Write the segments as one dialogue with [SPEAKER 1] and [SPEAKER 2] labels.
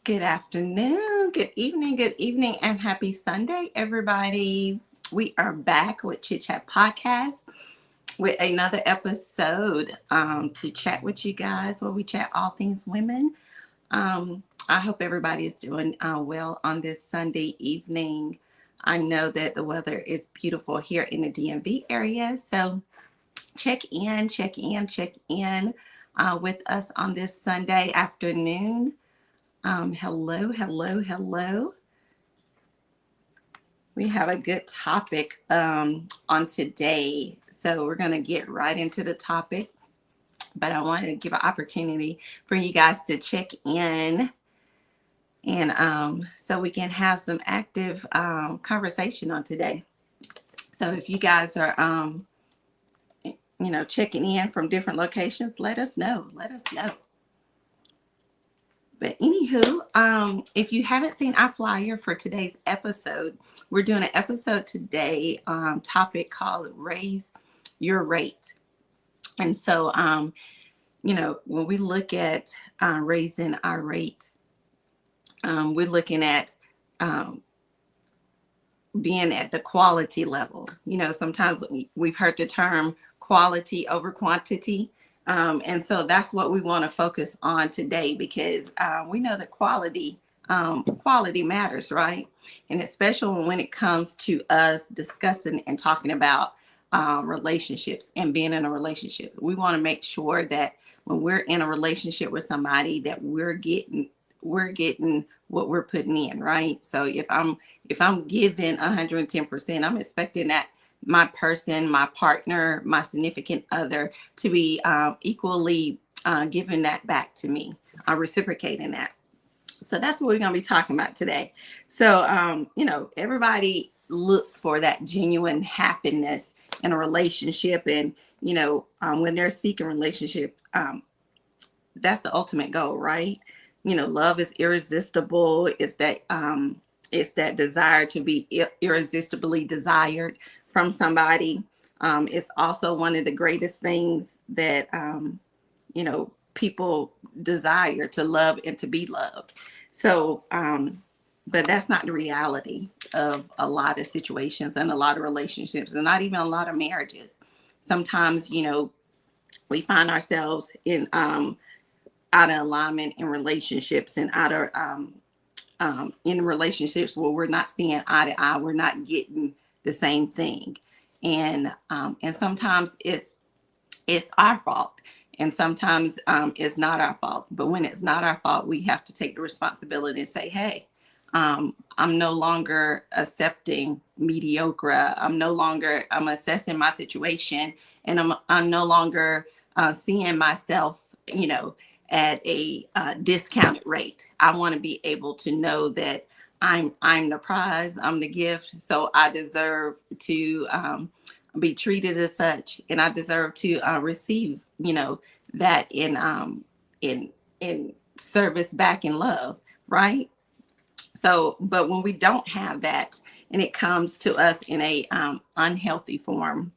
[SPEAKER 1] Good afternoon, good evening, and happy Sunday, everybody. We are back with Chit Chat Podcast with another episode to chat with you guys where we chat all things women. I hope everybody is doing well on this Sunday evening. I know that the weather is beautiful here in the DMV area, so check in with us on this Sunday afternoon. Hello. We have a good topic on today. So we're going to get right into the topic. But I want to give an opportunity for you guys to check in and so we can have some active conversation on today. So if you guys are, checking in from different locations, let us know. But anywho, if you haven't seen our flyer for today's episode, we're doing an episode today topic called Raise Your Rate. And so, when we look at raising our rate, we're looking at being at the quality level. Sometimes we've heard the term quality over quantity. And so that's what we want to focus on today because we know that quality matters, right? And especially when it comes to us discussing and talking about relationships and being in a relationship. We want to make sure that when we're in a relationship with somebody that we're getting what we're putting in, right? So if I'm giving 110%, I'm expecting that my person, my partner, my significant other to be equally giving that back to me, reciprocating that. So that's what we're going to be talking about today. So, everybody looks for that genuine happiness in a relationship. And, when they're seeking relationship, that's the ultimate goal, right? Love is irresistible. It's that desire to be irresistibly desired from somebody. It's also one of the greatest things that, people desire, to love and to be loved. So, but that's not the reality of a lot of situations and a lot of relationships and not even a lot of marriages. Sometimes, we find ourselves in, out of alignment in relationships and out of, in relationships where we're not seeing eye to eye, we're not getting the same thing. And sometimes it's our fault. And sometimes it's not our fault. But when it's not our fault, we have to take the responsibility and say, hey, I'm no longer accepting mediocre. I'm assessing my situation, and I'm no longer seeing myself, at a discounted rate. I want to be able to know that I'm the prize, I'm the gift. So I deserve to be treated as such, and I deserve to receive, that in service back in love, right? So, but when we don't have that, and it comes to us in a unhealthy form,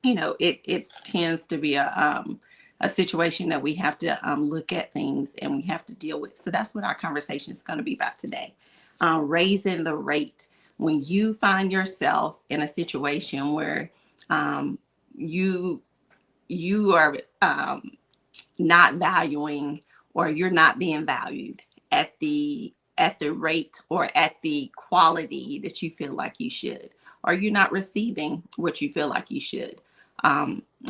[SPEAKER 1] it tends to be a situation that we have to look at things and we have to deal with. So that's what our conversation is going to be about today. Raising the rate. When you find yourself in a situation where you are not valuing, or you're not being valued at the rate or at the quality that you feel like you should, or you're not receiving what you feel like you should.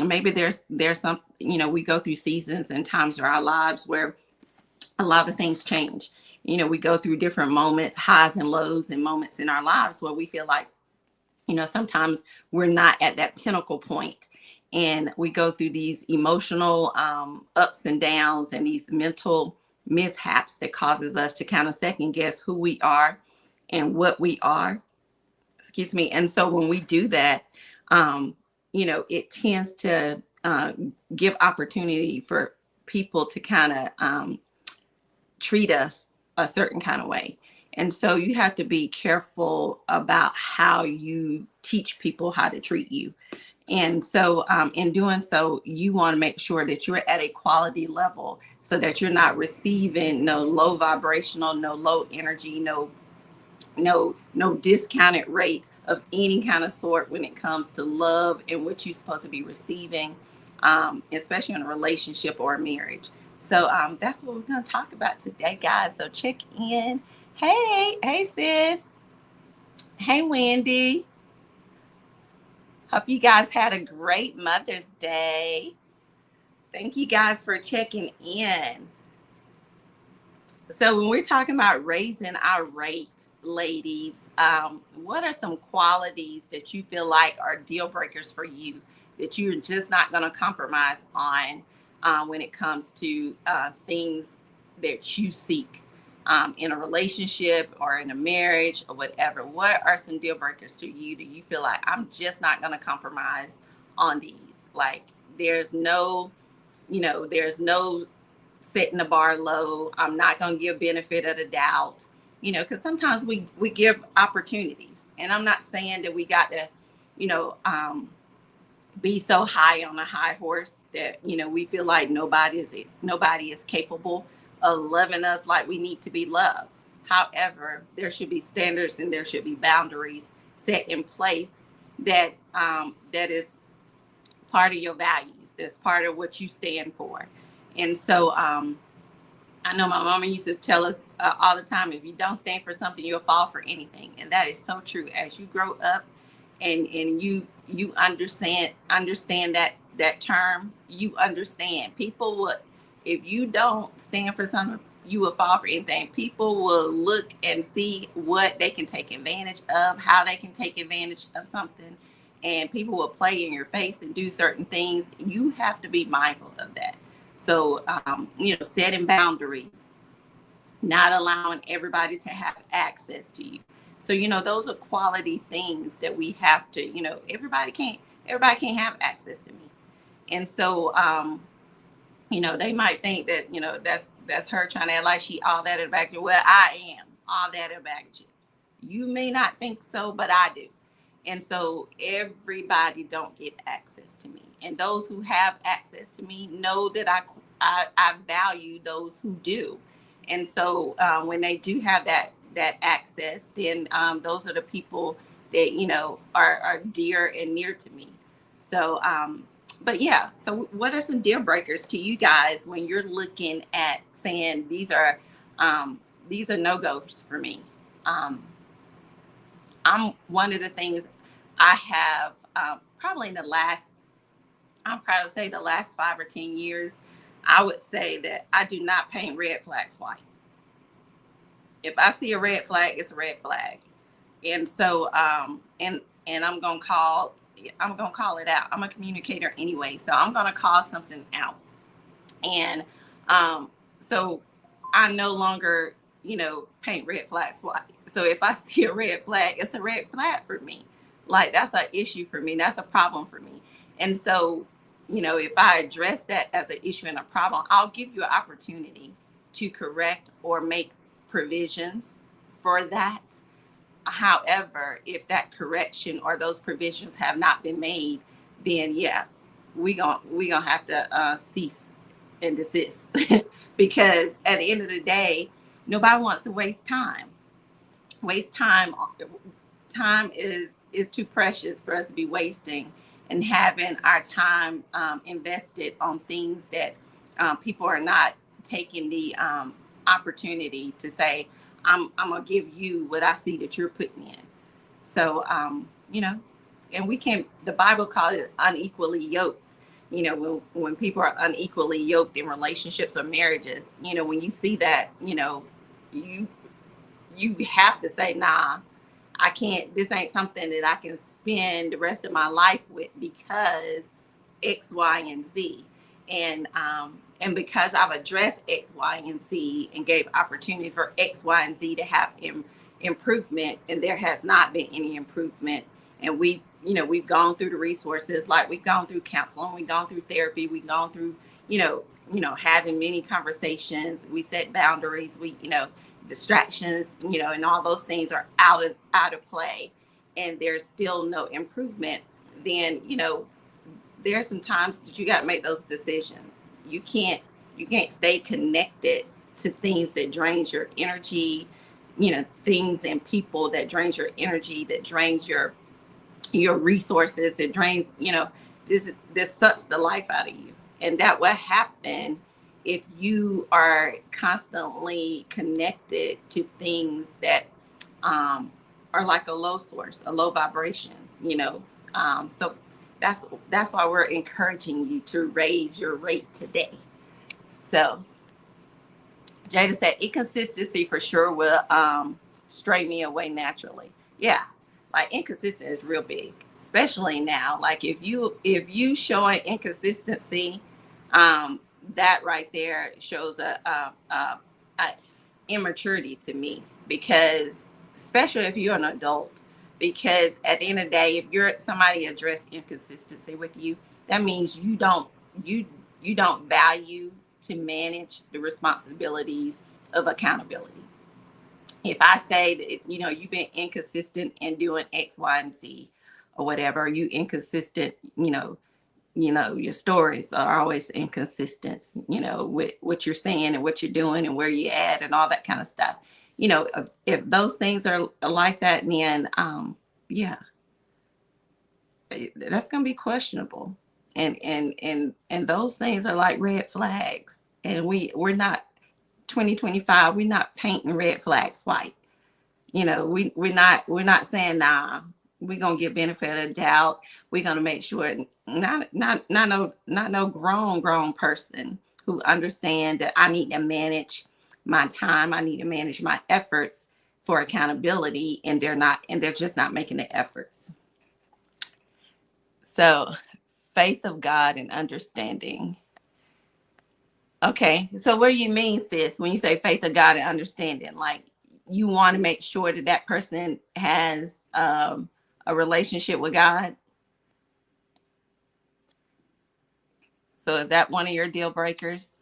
[SPEAKER 1] Maybe there's some, we go through seasons and times of our lives where a lot of things change. We go through different moments, highs and lows, and moments in our lives where we feel like, sometimes we're not at that pinnacle point, and we go through these emotional ups and downs and these mental mishaps that causes us to kind of second guess who we are and what we are. Excuse me. And so when we do that, it tends to give opportunity for people to kind of treat us a certain kind of way. And so you have to be careful about how you teach people how to treat you. And so, in doing so, you want to make sure that you're at a quality level so that you're not receiving no low vibrational, no low energy, no discounted rate of any kind of sort when it comes to love and what you're supposed to be receiving, especially in a relationship or a marriage. So that's what we're going to talk about today, guys. So check in. Hey, sis. Hey, Wendy. Hope you guys had a great Mother's Day. Thank you guys for checking in. So when we're talking about raising our rate, ladies, what are some qualities that you feel like are deal breakers for you that you're just not going to compromise on when it comes to things that you seek in a relationship or in a marriage or whatever? What are some deal breakers to you? Do you feel like I'm just not going to compromise on these? Like there's no setting the bar low. I'm not going to give benefit of the doubt, because sometimes we give opportunities, and I'm not saying that we got to, you know, be so high on a high horse that we feel like nobody is capable of loving us like we need to be loved. However, there should be standards and there should be boundaries set in place that is part of your values. That's part of what you stand for. And so I know my mama used to tell us all the time, if you don't stand for something, you'll fall for anything. And that is so true. As you grow up and you understand that term, you understand. People would, if you don't stand for something, you will fall for anything. People will look and see what they can take advantage of, how they can take advantage of something, and people will play in your face and do certain things. You have to be mindful of that. So, setting boundaries, not allowing everybody to have access to you. So, those are quality things that we have to, everybody can't have access to me. And so, they might think that, that's her trying to act like she all that in a bag of chips. Well, I am all that in a bag of chips. You may not think so, but I do. And so everybody don't get access to me. And those who have access to me know that I value those who do. And so when they do have that access, then those are the people that are dear and near to me. So but yeah, so what are some deal breakers to you guys when you're looking at saying these are no-goes for me? Um, I'm one of the things I have probably in the last, I'm proud to say the last 5 or 10 years, I would say that I do not paint red flags white. If I see a red flag, it's a red flag. And so, and I'm gonna call it out. I'm a communicator anyway, so I'm gonna call something out. And so I no longer, paint red flags white. So if I see a red flag, it's a red flag for me. Like that's an issue for me. That's a problem for me. And so, if I address that as an issue and a problem, I'll give you an opportunity to correct or make provisions for that. However, if that correction or those provisions have not been made, then yeah, we gonna have to cease and desist because at the end of the day, nobody wants to waste time. Waste time. Time is too precious for us to be wasting and having our time invested on things that people are not taking the opportunity to say, I'm gonna give you what I see that you're putting in. So and we can, the Bible calls it unequally yoked. When people are unequally yoked in relationships or marriages, when you see that, you you have to say, nah, I can't, this ain't something that I can spend the rest of my life with because X, Y, and Z. And because I've addressed X, Y, and Z and gave opportunity for X, Y, and Z to have improvement, and there has not been any improvement. And we've gone through the resources, like we've gone through counseling, we've gone through therapy, we've gone through, having many conversations. We set boundaries. Distractions, and all those things are out of play, and there's still no improvement. Then there's some times that you got to make those decisions. You can't you can't stay connected to things that drains your energy, things and people that drains your energy, that drains your resources, that drains, this sucks the life out of you. And that will happen if you are constantly connected to things that are like a low source, a low vibration, so that's why we're encouraging you to raise your rate today. So Jada said inconsistency for sure will stray me away naturally. Yeah, like inconsistent is real big, especially now. Like if you show an inconsistency, um, that right there shows a immaturity to me, because especially if you're an adult, because at the end of the day, if you're somebody address inconsistency with you, that means you you don't value to manage the responsibilities of accountability. If I say that, you've been inconsistent in doing X, Y, and Z, or whatever, you inconsistent, your stories are always inconsistent, with what you're saying and what you're doing and where you're at and all that kind of stuff. If those things are like that, then yeah, that's going to be questionable. And those things are like red flags. And we're not 2025, we're not painting red flags white. We're not saying, nah, we're gonna give benefit of doubt. We're gonna make sure not no grown person who understand that I need to manage my time, I need to manage my efforts for accountability, and they're just not making the efforts. So faith of God and understanding. Okay, so what do you mean, sis, when you say faith of God and understanding? Like, you want to make sure that that person has a relationship with God. So is that one of your deal breakers?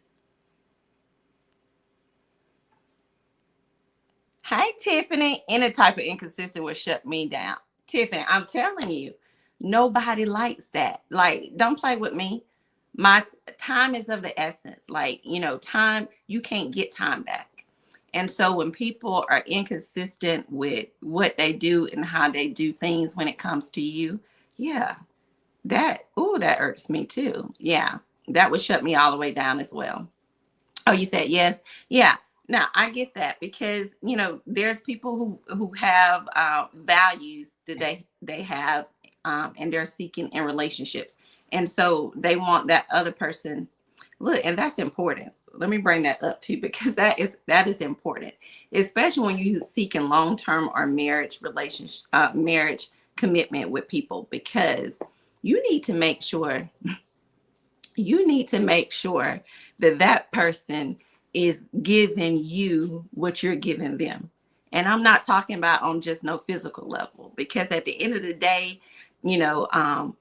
[SPEAKER 1] Hi, Tiffany. Any type of inconsistent will shut me down. Tiffany, I'm telling you, nobody likes that. Like, don't play with me. My time is of the essence. Like, time, you can't get time back. And so when people are inconsistent with what they do and how they do things when it comes to you, yeah, that irks me too. Yeah, that would shut me all the way down as well. Oh, you said yes. Yeah. Now I get that, because there's people who have values that they have, and they're seeking in relationships, and so they want that other person. Look, and that's important. Let me bring that up too, because that is important, especially when you seeking long term or marriage relationship, marriage commitment with people, because you need to make sure you need to make sure that that person is giving you what you're giving them. And I'm not talking about on just no physical level, because at the end of the day, you know, um,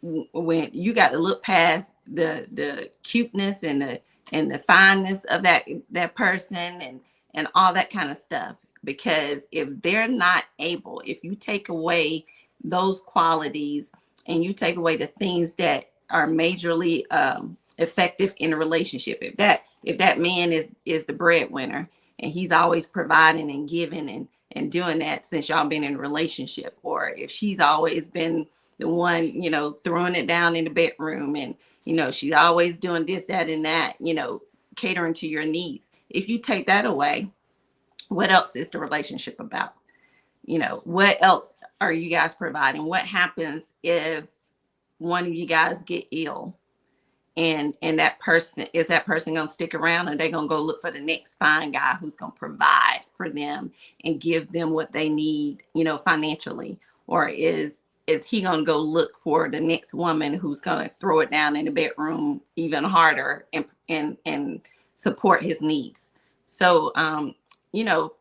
[SPEAKER 1] when you got to look past the cuteness and the fineness of that person, and all that kind of stuff. Because if they're not able, if you take away those qualities, and you take away the things that are majorly effective in a relationship, if that man is the breadwinner, and he's always providing and giving and doing that since y'all been in a relationship, or if she's always been the one, throwing it down in the bedroom, and she's always doing this, that, and that, catering to your needs. If you take that away, what else is the relationship about? What else are you guys providing? What happens if one of you guys get ill, and that person gonna stick around, and they're gonna go look for the next fine guy who's gonna provide for them and give them what they need, financially? Or is he gonna go look for the next woman who's gonna throw it down in the bedroom even harder, and support his needs? So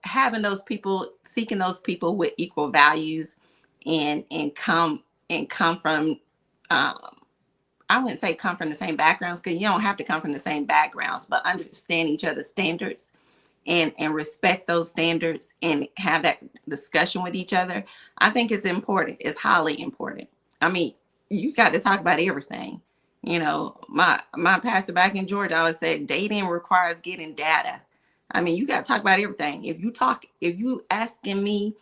[SPEAKER 1] having those people, seeking those people with equal values, and come from, um, I wouldn't say come from the same backgrounds, because you don't have to come from the same backgrounds, but understand each other's standards, and respect those standards, and have that discussion with each other. I think it's important. It's highly important. I mean, you got to talk about everything. You know, my pastor back in Georgia always said dating requires getting data. I mean, you got to talk about everything. If you asking me,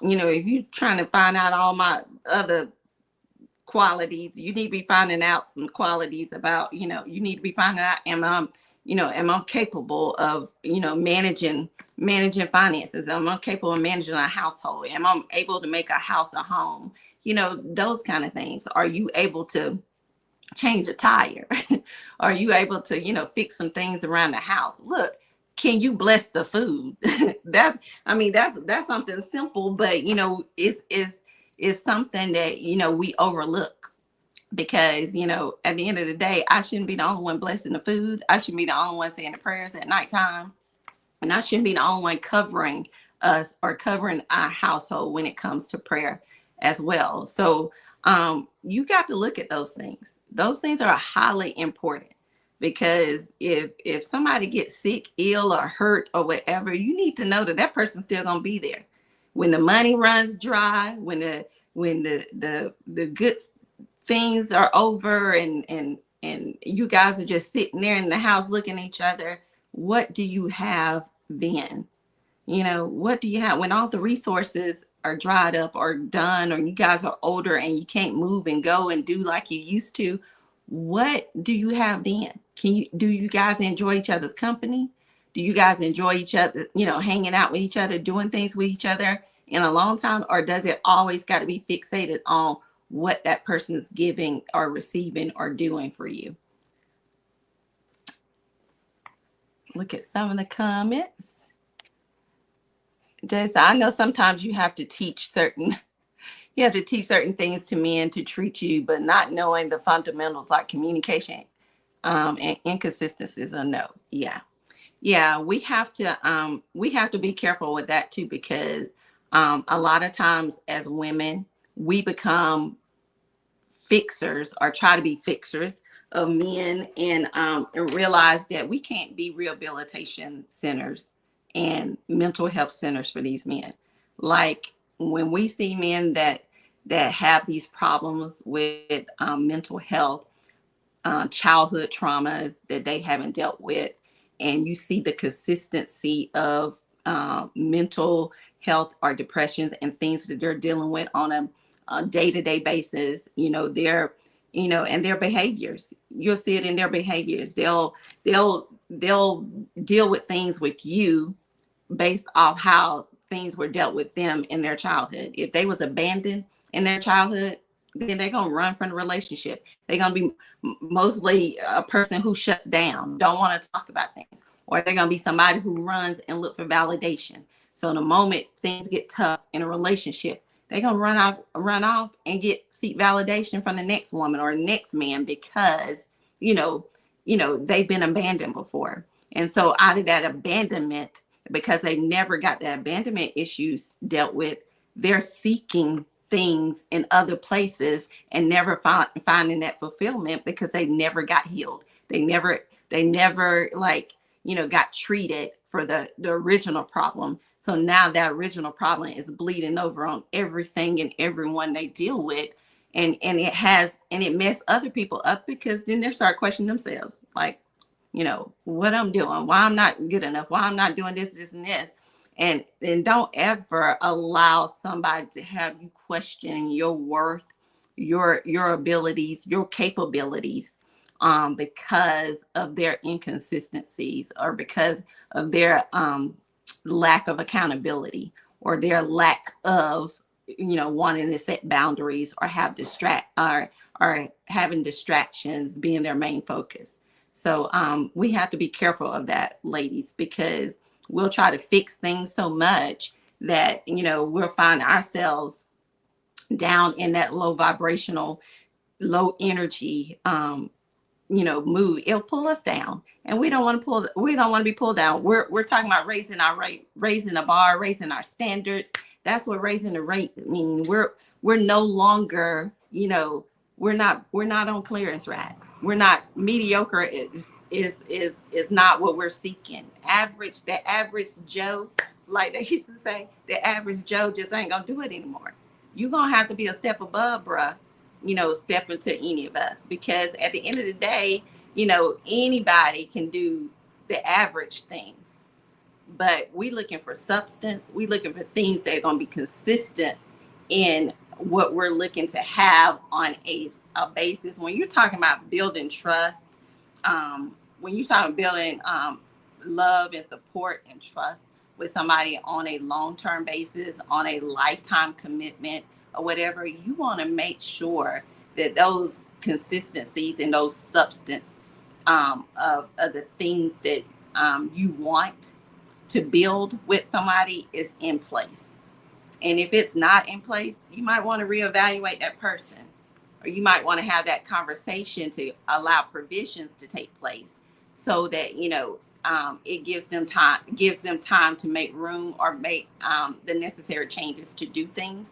[SPEAKER 1] you know, if you trying to find out all my other qualities, you need to be finding out some qualities about, you know, you need to be finding out, am I capable of, you know, managing finances? Am I capable of managing a household? Am I able to make a house a home? You know, those kind of things. Are you able to change a tire? Are you able to, you know, fix some things around the house? Look, can you bless the food? That's something simple, but you know, it's something that, you know, we overlook because, you know, at the end of the day, I shouldn't be the only one blessing the food. I shouldn't be the only one saying the prayers at nighttime. And I shouldn't be the only one covering us or covering our household when it comes to prayer as well. So you got to look at those things. Those things are highly important because if somebody gets sick, ill, or hurt or whatever, you need to know that that person's still gonna be there when the money runs dry, when the good things are over, and you guys are just sitting there in the house looking at each other. What do you have then? You know, what do you have when all the resources are dried up or done, or you guys are older and you can't move and go and do like you used to? What do you have then? Do you guys enjoy each other's company? Do you guys enjoy each other, you know, hanging out with each other, doing things with each other in a long time? Or does it always got to be fixated on what that person is giving or receiving or doing for you? Look at some of the comments. Jason, I know sometimes you have to teach certain things to men to treat you, but not knowing the fundamentals like communication and inconsistencies or no. Yeah. Yeah, we have to be careful with that too, because a lot of times as women, we become fixers or try to be fixers of men, and realize that we can't be rehabilitation centers and mental health centers for these men. Like when we see men that have these problems with mental health, childhood traumas that they haven't dealt with, and you see the consistency of mental health or depressions and things that they're dealing with on a day-to-day basis, you know, and their behaviors. You'll see it in their behaviors. They'll deal with things with you based off how things were dealt with them in their childhood. If they was abandoned in their childhood, then they're gonna run from the relationship. They're gonna be mostly a person who shuts down, don't want to talk about things, or they're gonna be somebody who runs and look for validation. So the moment things get tough in a relationship, they're gonna run off and seek validation from the next woman or next man because you know, they've been abandoned before. And so out of that abandonment, because they never got the abandonment issues dealt with, they're seeking things in other places and never finding that fulfillment because they never got healed. They never like, got treated for the original problem. So now that original problem is bleeding over on everything and everyone they deal with. And it mess other people up because then they start questioning themselves, like, what I'm doing, why I'm not good enough, why I'm not doing this and this. And don't ever allow somebody to have you question your worth, your abilities, your capabilities, because of their inconsistencies or because of their lack of accountability or their lack of wanting to set boundaries or or having distractions being their main focus. So we have to be careful of that, ladies, because we'll try to fix things so much that we'll find ourselves down in that low vibrational, low energy mood. It'll pull us down, and we don't want to be pulled down. We're talking about raising our rate, raising the bar, raising our standards. That's what raising the rate means. We're no longer, we're not on clearance racks. We're not mediocre. Is not what we're seeking. The average Joe, like they used to say, the average Joe just ain't gonna do it anymore. You're gonna have to be a step above, bruh. step into any of us, because at the end of the day, anybody can do the average things, but we looking for substance. We looking for things that are going to be consistent in what we're looking to have on a basis. When you're talking about building trust, when you're talking building love and support and trust with somebody on a long-term basis, on a lifetime commitment or whatever, you want to make sure that those consistencies and those substance of the things that you want to build with somebody is in place. And if it's not in place, you might want to reevaluate that person, or you might want to have that conversation to allow provisions to take place, so that it gives them time to make room, or make the necessary changes to do things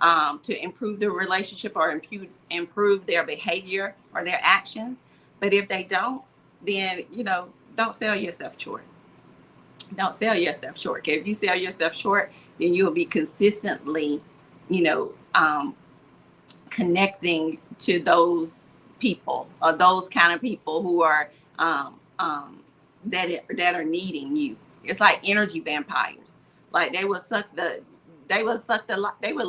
[SPEAKER 1] to improve the relationship, or improve their behavior or their actions. But if they don't, then don't sell yourself short. Don't sell yourself short. If you sell yourself short, then you'll be consistently, you know, um, connecting to those people, or those kind of people who are that are needing you. It's like energy vampires. Like they will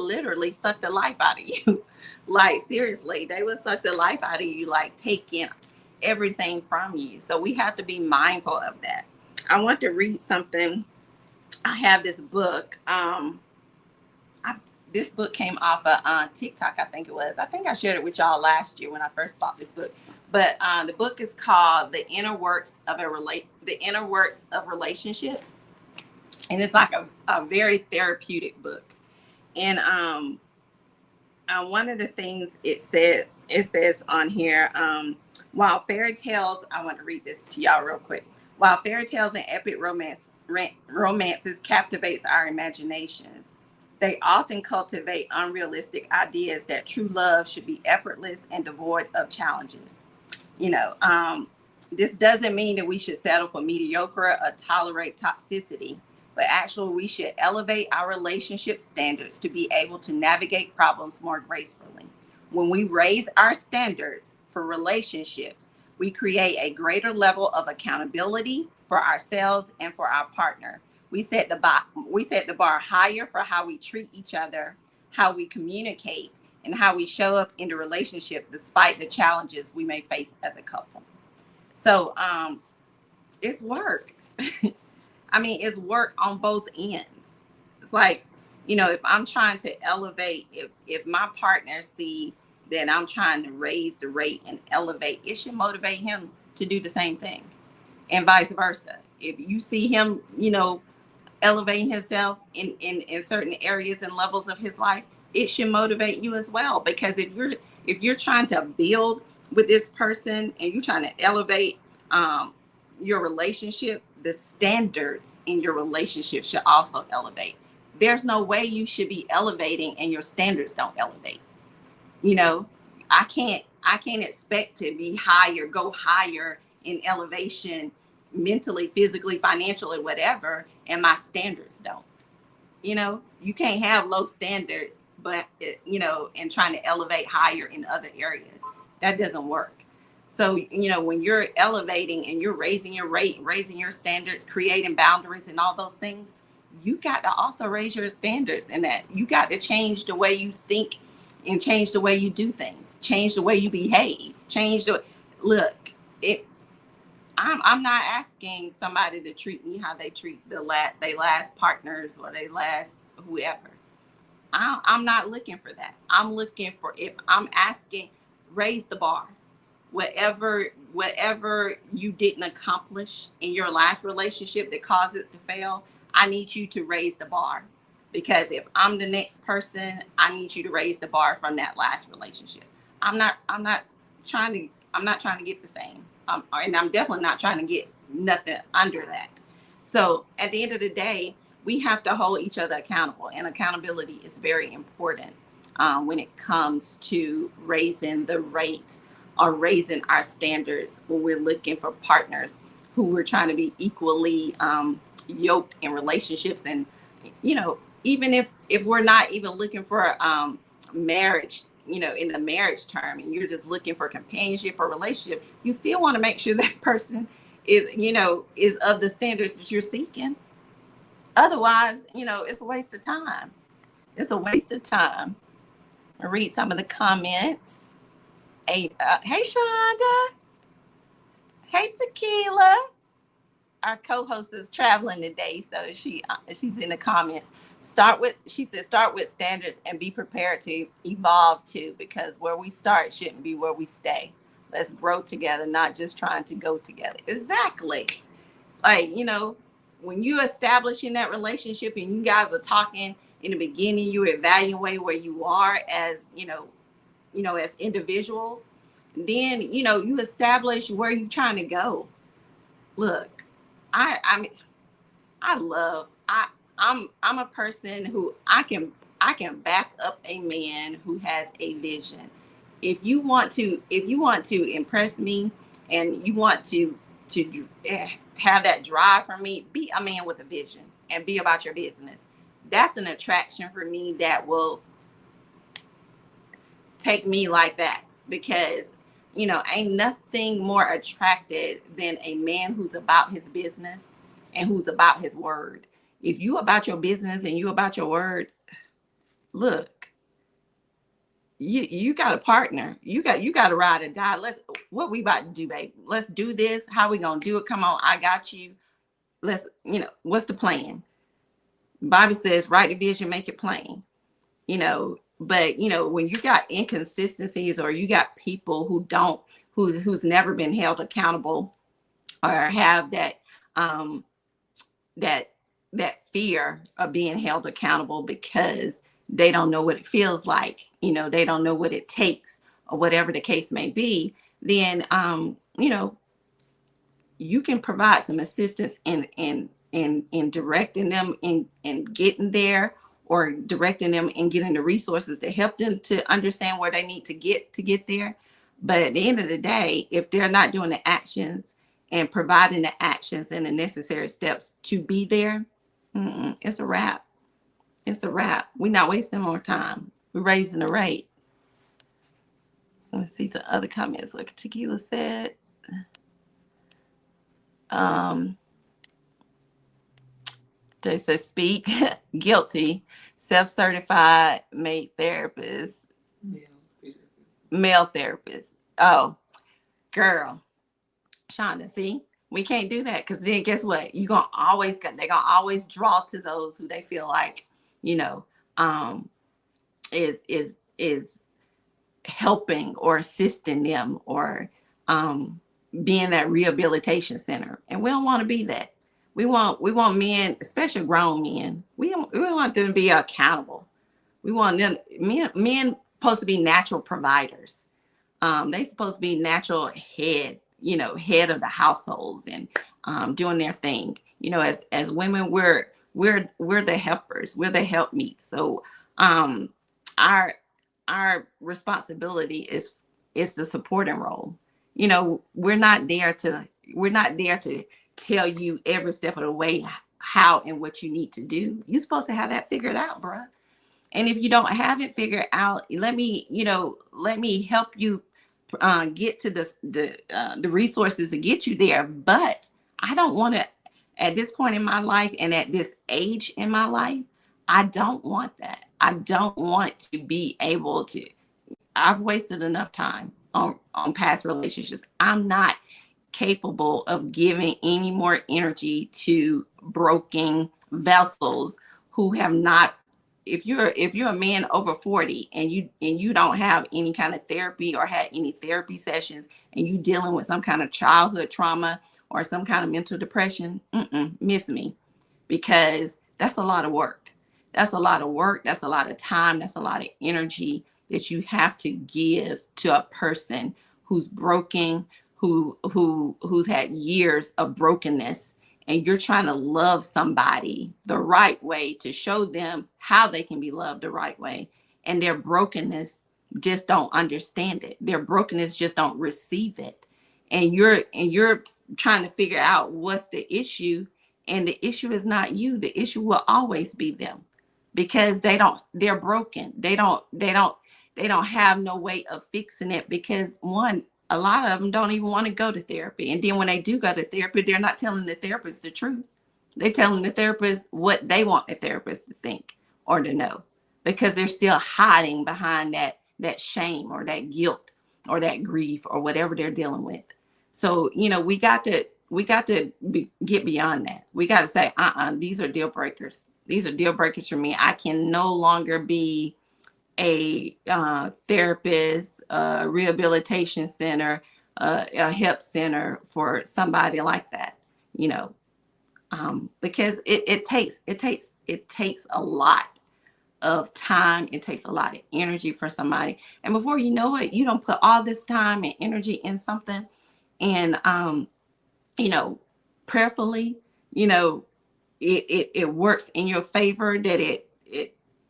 [SPEAKER 1] literally suck the life out of you. Like seriously, they will suck the life out of you, like taking everything from you. So we have to be mindful of that. I want to read something. I have this book. This book came off of TikTok, I think it was. I think I shared it with y'all last year when I first bought this book. But the book is called The Inner Works of Relationships, and it's like a very therapeutic book. And one of the things it says on here, while fairy tales, I want to read this to y'all real quick. While fairy tales and epic romances captivates our imaginations, they often cultivate unrealistic ideas that true love should be effortless and devoid of challenges. You know, this doesn't mean that we should settle for mediocre or tolerate toxicity, but actually we should elevate our relationship standards to be able to navigate problems more gracefully. When we raise our standards for relationships, we create a greater level of accountability for ourselves and for our partner. We set the bar higher for how we treat each other, how we communicate, and how we show up in the relationship despite the challenges we may face as a couple. So it's work. I mean, it's work on both ends. It's like, if I'm trying to elevate, if my partner see that I'm trying to raise the rate and elevate, it should motivate him to do the same thing, and vice versa. If you see him, elevating himself in certain areas and levels of his life, it should motivate you as well. Because if you're trying to build with this person and you're trying to elevate your relationship, the standards in your relationship should also elevate. There's no way you should be elevating and your standards don't elevate. You know, I can't expect to be higher, go higher in elevation, mentally, physically, financially, whatever, and my standards don't. You can't have low standards, but and trying to elevate higher in other areas. That doesn't work. So, when you're elevating and you're raising your rate, raising your standards, creating boundaries and all those things, you got to also raise your standards, and that you got to change the way you think and change the way you do things, change the way you behave, look, it I'm not asking somebody to treat me how they treat they last partners or they last whoever. I'm not looking for that. I'm looking for, if I'm asking, raise the bar. Whatever you didn't accomplish in your last relationship that caused it to fail, I need you to raise the bar. Because if I'm the next person, I need you to raise the bar from that last relationship. I'm not trying to get the same. And I'm definitely not trying to get nothing under that. So at the end of the day, we have to hold each other accountable, and accountability is very important when it comes to raising the rate or raising our standards when we're looking for partners who we're trying to be equally yoked in relationships. And even if we're not even looking for marriage in the marriage term, and you're just looking for companionship or relationship, you still want to make sure that person is of the standards that you're seeking. Otherwise, it's a waste of time. It's a waste of time. I'll read some of the comments. Hey, Shonda. Hey, Tequila. Our co-host is traveling today, so she's in the comments. She said, start with standards and be prepared to evolve too, because where we start shouldn't be where we stay. Let's grow together, not just trying to go together. Exactly. Like, when you establish in that relationship and you guys are talking in the beginning, you evaluate where you are as, as individuals. Then, you establish where you're trying to go. Look, I mean, I love I'm a person who I can back up a man who has a vision. If you want to impress me, and you want to have that drive for me, be a man with a vision and be about your business. That's an attraction for me that will take me like that, because ain't nothing more attractive than a man who's about his business and who's about his word. If you about your business and you about your word, look, you got a partner. You got to ride or die. What we about to do, babe? Let's do this. How we gonna do it? Come on, I got you. Let's, what's the plan? Bobby says, write the vision, make it plain. But when you got inconsistencies, or you got people who's never been held accountable, or have that fear of being held accountable because they don't know what it feels like, they don't know what it takes, or whatever the case may be, then you can provide some assistance in directing them in getting there, or directing them and getting the resources to help them to understand where they need to get there. But at the end of the day, if they're not doing the actions and providing the actions and the necessary steps to be there, it's a wrap. It's a wrap. We're not wasting more time. We're raising the rate. Let's see the other comments. What Tequila said. They said, speak. Guilty. Self-certified male therapist. Oh, girl. Shonda, see? We can't do that, because then guess what? They're gonna always draw to those who they feel like, is helping or assisting them, or being that rehabilitation center. And we don't want to be that. We want men, especially grown men. We want them to be accountable. We want them men supposed to be natural providers. They supposed to be natural head of the households, and doing their thing. As women, we're the helpers. We're the helpmeets. So our responsibility is the supporting role. We're not there to tell you every step of the way how and what you need to do. You're supposed to have that figured out, bruh. And if you don't have it figured out, let me help you get to the resources to get you there. But I don't want to, at this point in my life and at this age in my life, I don't want that. I don't want to be able to. I've wasted enough time on past relationships. I'm not capable of giving any more energy to broken vessels who have not. If you're a man over 40 and you don't have any kind of therapy or had any therapy sessions, and you dealing with some kind of childhood trauma or some kind of mental depression, miss me, because that's a lot of work. That's a lot of work. That's a lot of time. That's a lot of energy that you have to give to a person who's broken, who's had years of brokenness, and you're trying to love somebody the right way, to show them how they can be loved the right way, and their brokenness just don't understand it. Their brokenness just don't receive it. And you're trying to figure out what's the issue, and the issue is not you. The issue will always be them, because they're broken. They don't They don't have no way of fixing it because one, a lot of them don't even want to go to therapy. And then when they do go to therapy, they're not telling the therapist the truth. They're telling the therapist what they want the therapist to think or to know, because they're still hiding behind that shame or that guilt or that grief or whatever they're dealing with. So, we got to get beyond that. We got to say, these are deal breakers. These are deal breakers for me. I can no longer be a therapist, a rehabilitation center, a help center for somebody like that, you know, because it takes a lot of time. It takes a lot of energy for somebody, and before you know it, you don't put all this time and energy in something, and you know, prayerfully, you know, it works in your favor, that it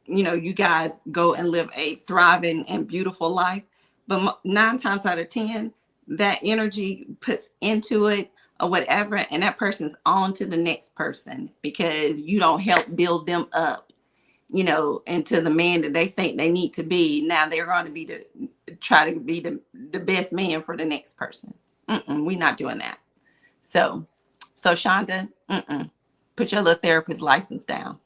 [SPEAKER 1] you guys go and live a thriving and beautiful life. But 9 times out of 10, that energy puts into it or whatever, and that person's on to the next person because you don't help build them up, into the man that they think they need to be. Now they're going to be try to be the best man for the next person. We're not doing that. So Shonda, put your little therapist license down.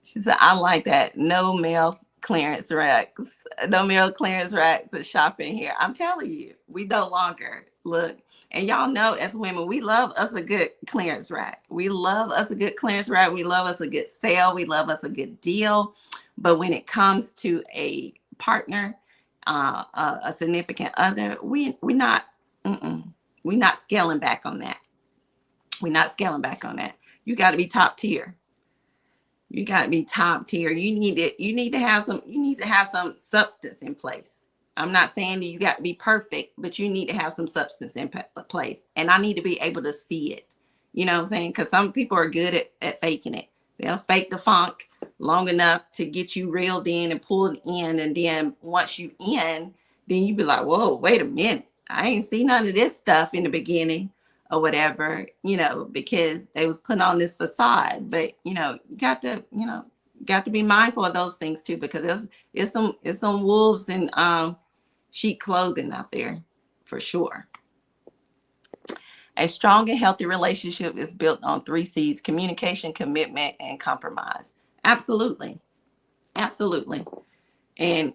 [SPEAKER 1] She said, I like that. No male clearance racks. No male clearance racks at shopping here. I'm telling you, we no longer look. And y'all know, as women, we love us a good clearance rack. We love us a good clearance rack. We love us a good sale. We love us a good deal. But when it comes to a partner, a significant other, we're not scaling back on that. We're not scaling back on that. You got to be top tier. You got to be top tier. You need to have some substance in place. I'm not saying that you got to be perfect, but you need to have some substance in place. And I need to be able to see it. You know what I'm saying? Because some people are good at faking it. They'll fake the funk long enough to get you reeled in and pulled in. And then once you in, then you be like, whoa, wait a minute. I ain't see none of this stuff in the beginning or whatever, because they was putting on this facade. But you got to be mindful of those things too, because it's some wolves in sheep clothing out there for sure. A strong and healthy relationship is built on 3 C's: communication, commitment, and compromise. Absolutely. Absolutely. And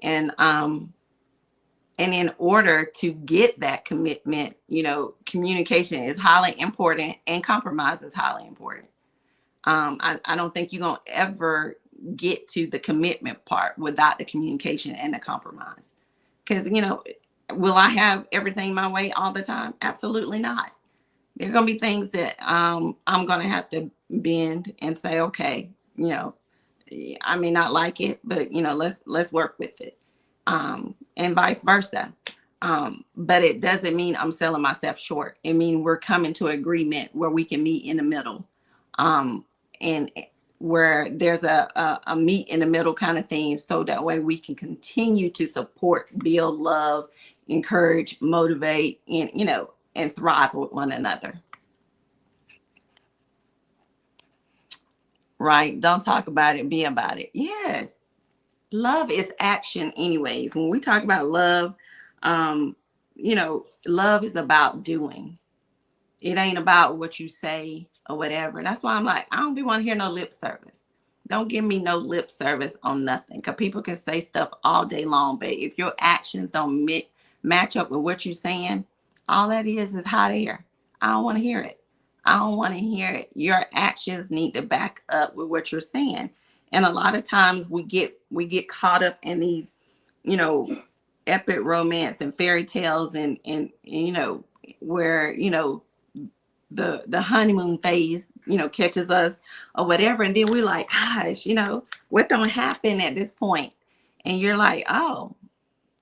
[SPEAKER 1] in order to get that commitment, communication is highly important and compromise is highly important. I don't think you're going to ever get to the commitment part without the communication and the compromise. Because, will I have everything my way all the time? Absolutely not. There are going to be things that I'm going to have to bend and say, okay, I may not like it, but, let's work with it. And vice versa. But it doesn't mean I'm selling myself short. It means we're coming to agreement where we can meet in the middle. And where there's a meet in the middle kind of thing. So that way we can continue to support, build, love, encourage, motivate, and thrive with one another. Right? Don't talk about it, be about it. Yes. Love is action anyways. When we talk about love, love is about doing. It ain't about what you say or whatever. That's why I'm like, I don't be want to hear no lip service. Don't give me no lip service on nothing, because people can say stuff all day long, but if your actions don't match up with what you're saying, all that is hot air. I don't want to hear it. I don't want to hear it. Your actions need to back up with what you're saying. And a lot of times we get caught up in these, epic romance and fairy tales and where, the honeymoon phase, catches us or whatever. And then we're like, gosh, what don't happen at this point? And you're like, oh,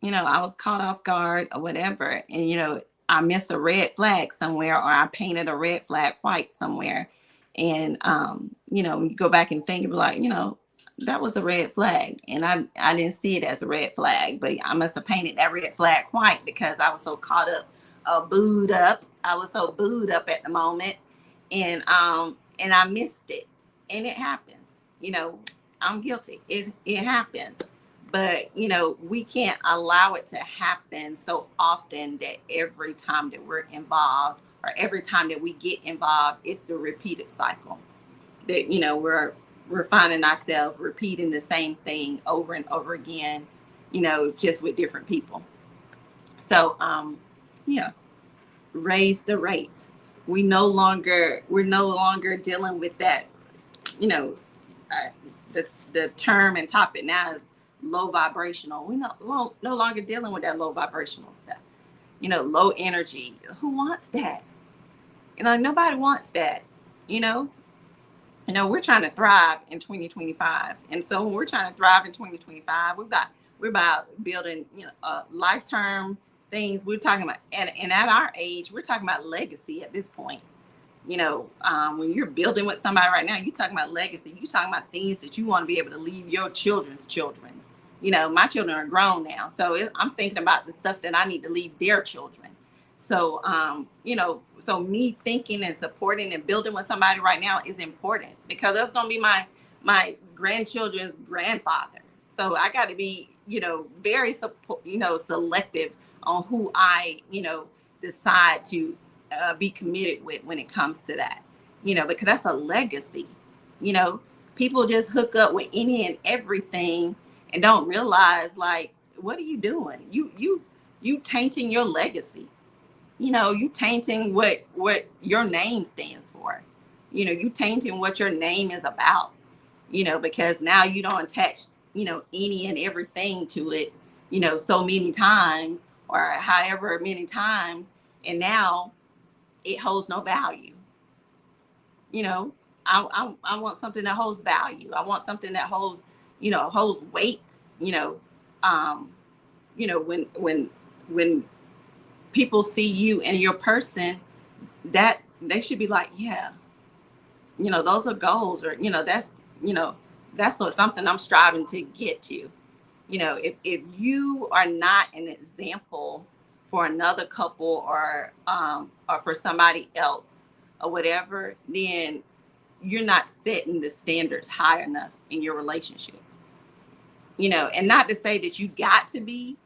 [SPEAKER 1] I was caught off guard or whatever. And, I missed a red flag somewhere, or I painted a red flag white somewhere. And, you go back and think, like, that was a red flag. And I didn't see it as a red flag, but I must have painted that red flag white because I was so caught up, booed up. I was so booed up at the moment. And I missed it. And it happens, I'm guilty. It happens. But, we can't allow it to happen so often that every time that we're involved or every time that we get involved, it's the repeated cycle that, we're finding ourselves repeating the same thing over and over again, just with different people. So, yeah, raise the rate. We're no longer dealing with that, you know, uh, the term and topic now is low vibrational. We're no longer dealing with that low vibrational stuff. Low energy. Who wants that? Nobody wants that. You know, we're trying to thrive in 2025, and so when we're trying to thrive in 2025, we're about building life term things. We're talking about, and at our age, we're talking about legacy at this point. When you're building with somebody right now, you're talking about legacy. You're talking about things that you want to be able to leave your children's children. My children are grown now, so I'm thinking about the stuff that I need to leave their children. So, so me thinking and supporting and building with somebody right now is important because that's going to be my grandchildren's grandfather. So I got to be, very selective on who I, decide to be committed with when it comes to that, because that's a legacy. You know, People just hook up with any and everything and don't realize, like, what are you doing? You tainting your legacy. You tainting what your name stands for. You tainting what your name is about. Because now you don't attach any and everything to it, so many times or however many times, and now it holds no value. you know I want something that holds value. I want something that holds weight. Um when people see you and your person, that they should be like, yeah, those are goals, or that's something I'm striving to get to. If you are not an example for another couple, or for somebody else or whatever, then you're not setting the standards high enough in your relationship. And not to say that you got to be,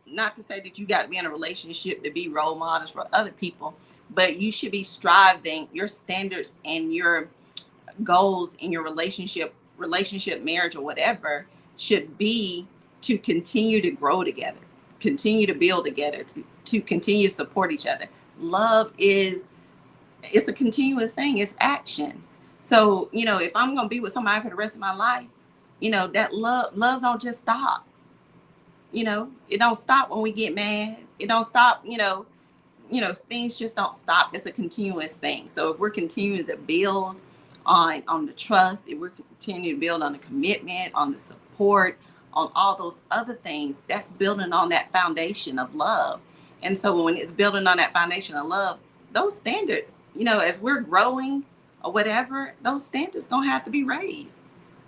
[SPEAKER 1] not to say that you got to be in a relationship to be role models for other people, but you should be striving your standards and your goals in your relationship, marriage, or whatever, should be to continue to grow together, continue to build together, to continue to support each other. Love it's a continuous thing. It's action. So, if I'm going to be with somebody for the rest of my life, that love don't just stop. It don't stop when we get mad. It don't stop, things just don't stop. It's a continuous thing. So if we're continuing to build on the trust, if we're continuing to build on the commitment, on the support, on all those other things, that's building on that foundation of love. And so when it's building on that foundation of love, those standards, as we're growing or whatever, those standards gonna have to be raised.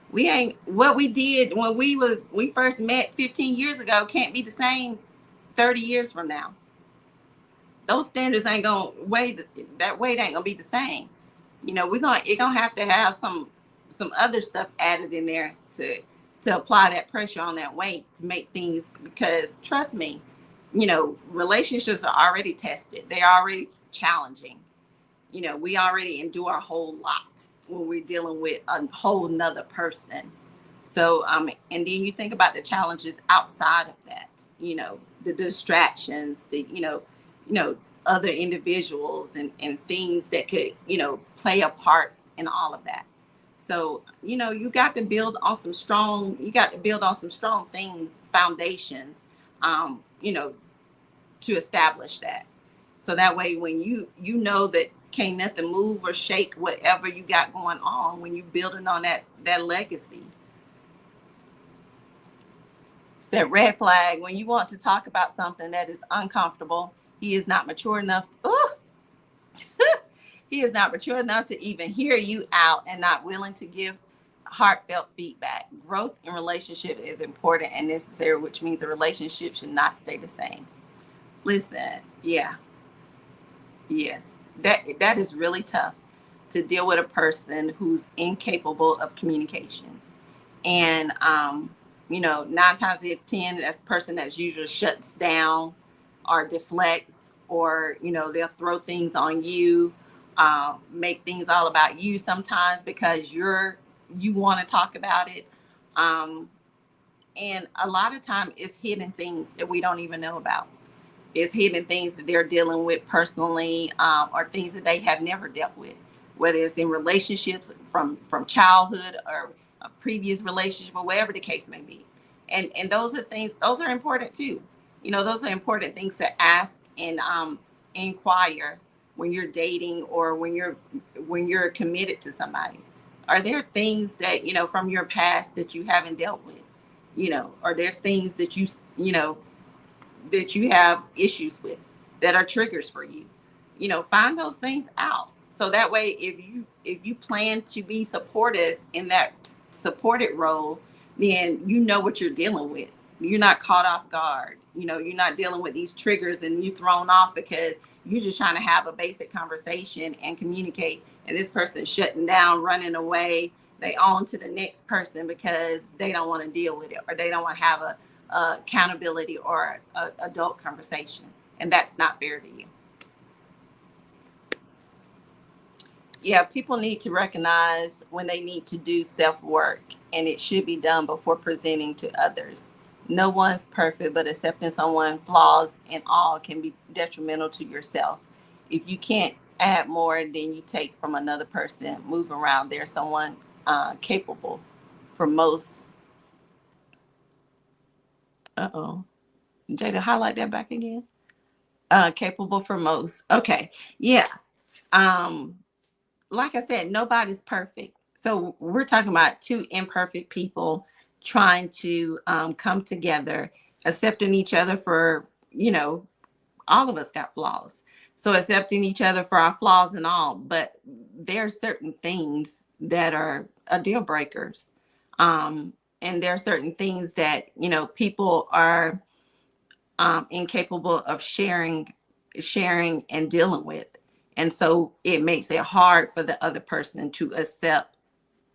[SPEAKER 1] We ain't, what we did when we first met 15 years ago can't be the same 30 years from now. Those standards ain't gonna that weight ain't gonna be the same. It gonna have to have some other stuff added in there to apply that pressure on that weight to make things, because trust me, relationships are already tested. They're already challenging. We already endure a whole lot when we're dealing with a whole nother person. So and then you think about the challenges outside of that, the distractions, other individuals and things that could, play a part in all of that. So, you got to build on some strong, things, foundations, to establish that. So that way, when you know that can't nothing move or shake whatever you got going on when you building on that legacy. Said red flag, when you want to talk about something that is uncomfortable, he is not mature enough. He is not mature enough to even hear you out and not willing to give heartfelt feedback. Growth in relationship is important and necessary, which means a relationship should not stay the same. Listen, yeah, yes, that is really tough, to deal with a person who's incapable of communication And, you know, 9 times out of 10, that's the person that's usually shuts down or deflects, or, you know, they'll throw things on you, make things all about you sometimes because you want to talk about it. Um, and a lot of time it's hidden things that we don't even know about. It's hidden things that they're dealing with personally, or things that they have never dealt with, whether it's in relationships from childhood or a previous relationship or whatever the case may be. And those are things, those are important too. You know, those are important things to ask and inquire when you're dating, or when you're committed to somebody. Are there things that, you know, from your past that you haven't dealt with? You know, are there things that you know, that you have issues with, that are triggers for you? You know, find those things out, so that way if you plan to be supportive in that supported role, then you know what you're dealing with. You're not caught off guard. You know, you're not dealing with these triggers and you thrown off because you're just trying to have a basic conversation and communicate, and this person's shutting down, running away. They on to the next person because they don't want to deal with it, or they don't want to have a accountability or a adult conversation, and that's not fair to you. Yeah, people need to recognize when they need to do self work, and it should be done before presenting to others. No one's perfect, but accepting someone's flaws and all can be detrimental to yourself. If you can't add more than you take from another person, move around. There's someone capable for most. Uh oh. Jada, highlight that back again. Capable for most. Okay. Yeah. Um, like I said, nobody's perfect. So we're talking about two imperfect people trying to come together, accepting each other for, you know, all of us got flaws. So accepting each other for our flaws and all, but there are certain things that are deal breakers. And there are certain things that, you know, people are incapable of sharing and dealing with, and so it makes it hard for the other person to accept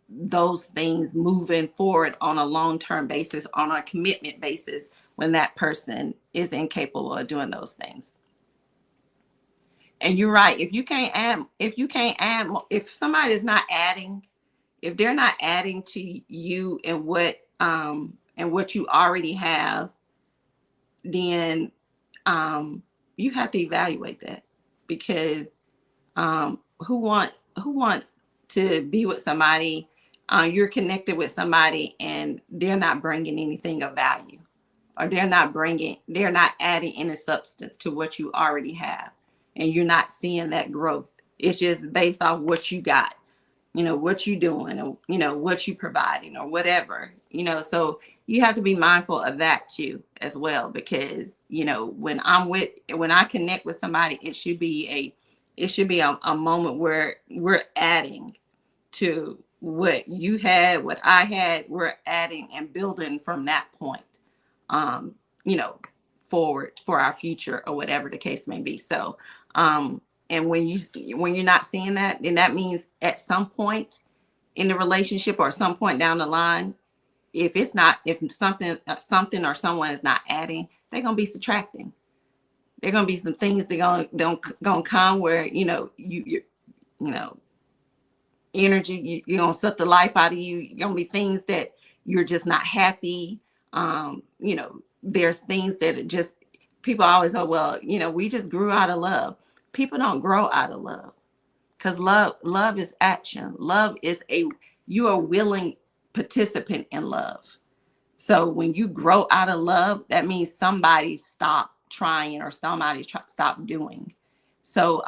[SPEAKER 1] those things moving forward on a long-term basis, on a commitment basis, when that person is incapable of doing those things. And you're right, if somebody is not adding, if they're not adding to you and what you already have, then you have to evaluate that, because who wants to be with somebody, you're connected with somebody and they're not bringing anything of value, or they're not adding any substance to what you already have, and you're not seeing that growth. It's just based off what you got, you know, what you doing, or, you know, what you providing or whatever, you know. So you have to be mindful of that too as well, because, you know, when I connect with somebody, it should be a moment where we're adding to what you had, what I had. We're adding and building from that point, um, you know, forward for our future or whatever the case may be. So, and when you're not seeing that, then that means at some point in the relationship or some point down the line, if something or someone is not adding, they're gonna be subtracting. There are gonna be some things that gonna come where, you know, you know, energy, you're gonna suck the life out of you. You're gonna be things that you're just not happy. You know, there's things that are just, people always, oh well, you know, we just grew out of love. People don't grow out of love, because love is action. Love is you are a willing participant in love. So when you grow out of love, that means somebody stopped trying, or somebody stopped doing. So,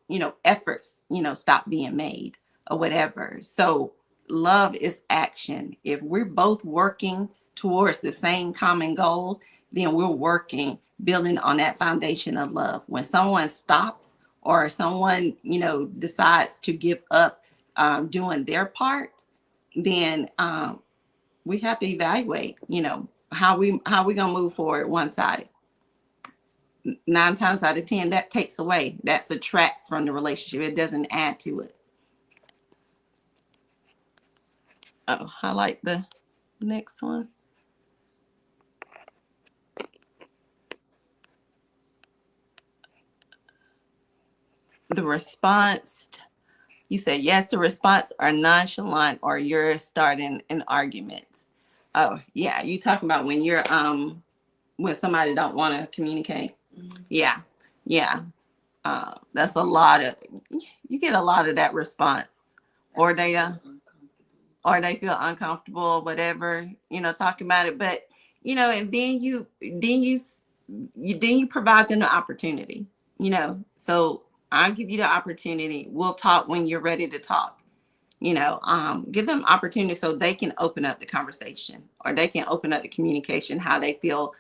[SPEAKER 1] you know, efforts, you know, stop being made or whatever. So love is action. If we're both working towards the same common goal, then we're working, building on that foundation of love. When someone stops, or someone, you know, decides to give up doing their part, then we have to evaluate, you know, how we gonna move forward one sided. 9 times out of 10, that takes away, that subtracts from the relationship. It doesn't add to it. Oh, highlight the. Next one. The response. You said yes to response or nonchalant or you're starting an argument. Oh yeah, you talking about when you're when somebody don't want to communicate. Yeah, yeah. That's a lot of, you get a lot of that response, or they feel uncomfortable, whatever, talking about it. But and then you provide them the opportunity. So I'll give you the opportunity. We'll talk when you're ready to talk. Give them opportunity so they can open up the conversation, or they can open up the communication how they feel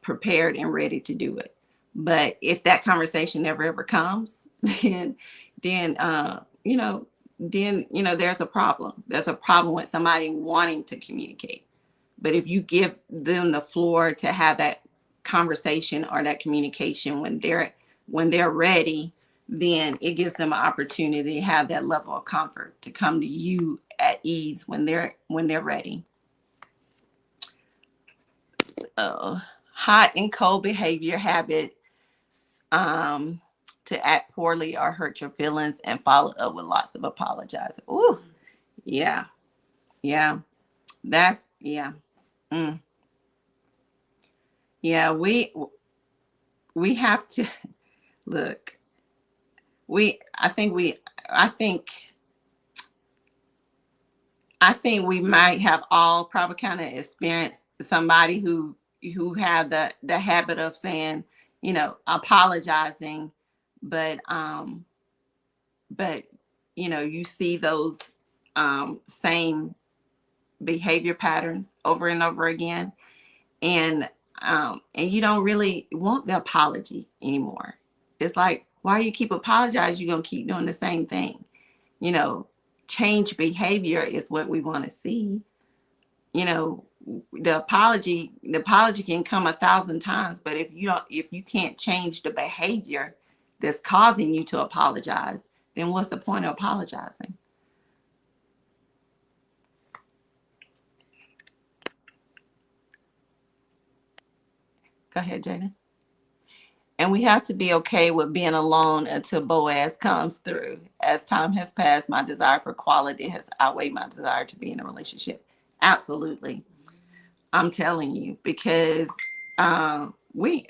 [SPEAKER 1] prepared and ready to do it. But if that conversation never ever comes, then there's a problem. There's a problem with somebody wanting to communicate. But if you give them the floor to have that conversation or that communication when they're ready, then it gives them an opportunity to have that level of comfort to come to you at ease when they're ready. So, hot and cold behavior habits, to act poorly or hurt your feelings and follow up with lots of apologizing. Ooh, yeah, yeah, that's yeah, mm, yeah. We have to look. We I think I think we might have all probably kind of experienced somebody who had the habit of saying, apologizing, but but you see those same behavior patterns over and over again, and you don't really want the apology anymore. It's like, why you keep apologizing? You're gonna keep doing the same thing. You know, change behavior is what we want to see. You know, the apology can come 1,000 times, but if you can't change the behavior that's causing you to apologize, then what's the point of apologizing? Go ahead, Jada. And we have to be okay with being alone until Boaz comes through. As time has passed, my desire for quality has outweighed my desire to be in a relationship. Absolutely. I'm telling you, because we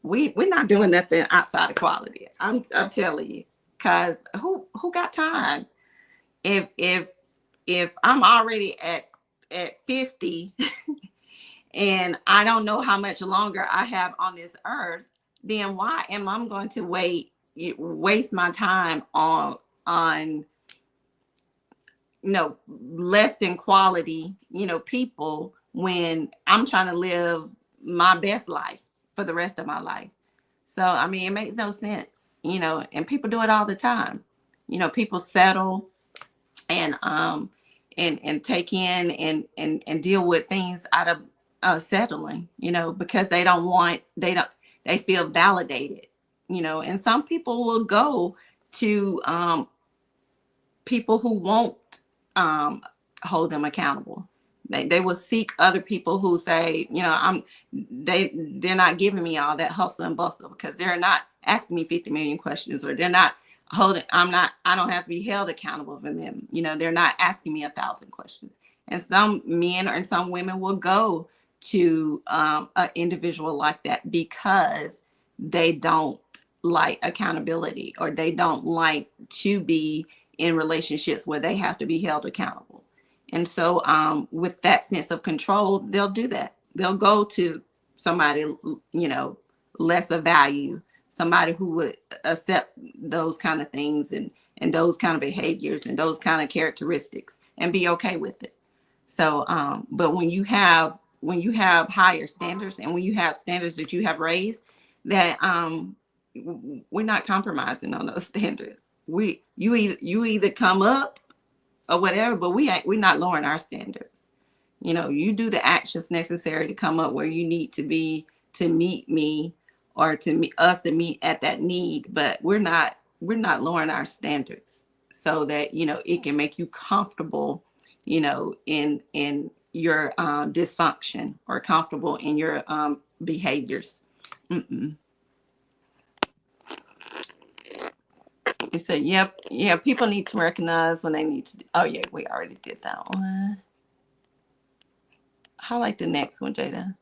[SPEAKER 1] we're not doing nothing outside of quality. I'm telling you, because who got time? If I'm already at 50 and I don't know how much longer I have on this earth, then why am I going to waste my time on less than quality, people, when I'm trying to live my best life for the rest of my life. So, I mean, it makes no sense, and people do it all the time. People settle and take in and deal with things out of settling, because they feel validated, and some people will go to people who won't um, hold them accountable. They will seek other people who say, they're not giving me all that hustle and bustle, because they're not asking me 50 million questions, or they're not I don't have to be held accountable for them. They're not asking me 1,000 questions. And some men and some women will go to an individual like that because they don't like accountability, or they don't like to be in relationships where they have to be held accountable. And so with that sense of control, they'll do that. They'll go to somebody, lesser value, somebody who would accept those kind of things and those kind of behaviors and those kind of characteristics and be okay with it. So, but when you have higher standards, and when you have standards that you have raised, that we're not compromising on those standards. You either come up or whatever, but we're not lowering our standards. You do the actions necessary to come up where you need to be to meet me, or to meet us, to meet at that need, but we're not lowering our standards so that it can make you comfortable in your dysfunction, or comfortable in your behaviors. Mm-mm. He said, "Yep, yeah. People need to recognize when they need to." Oh yeah, we already did that one. Highlight the next one, Jada.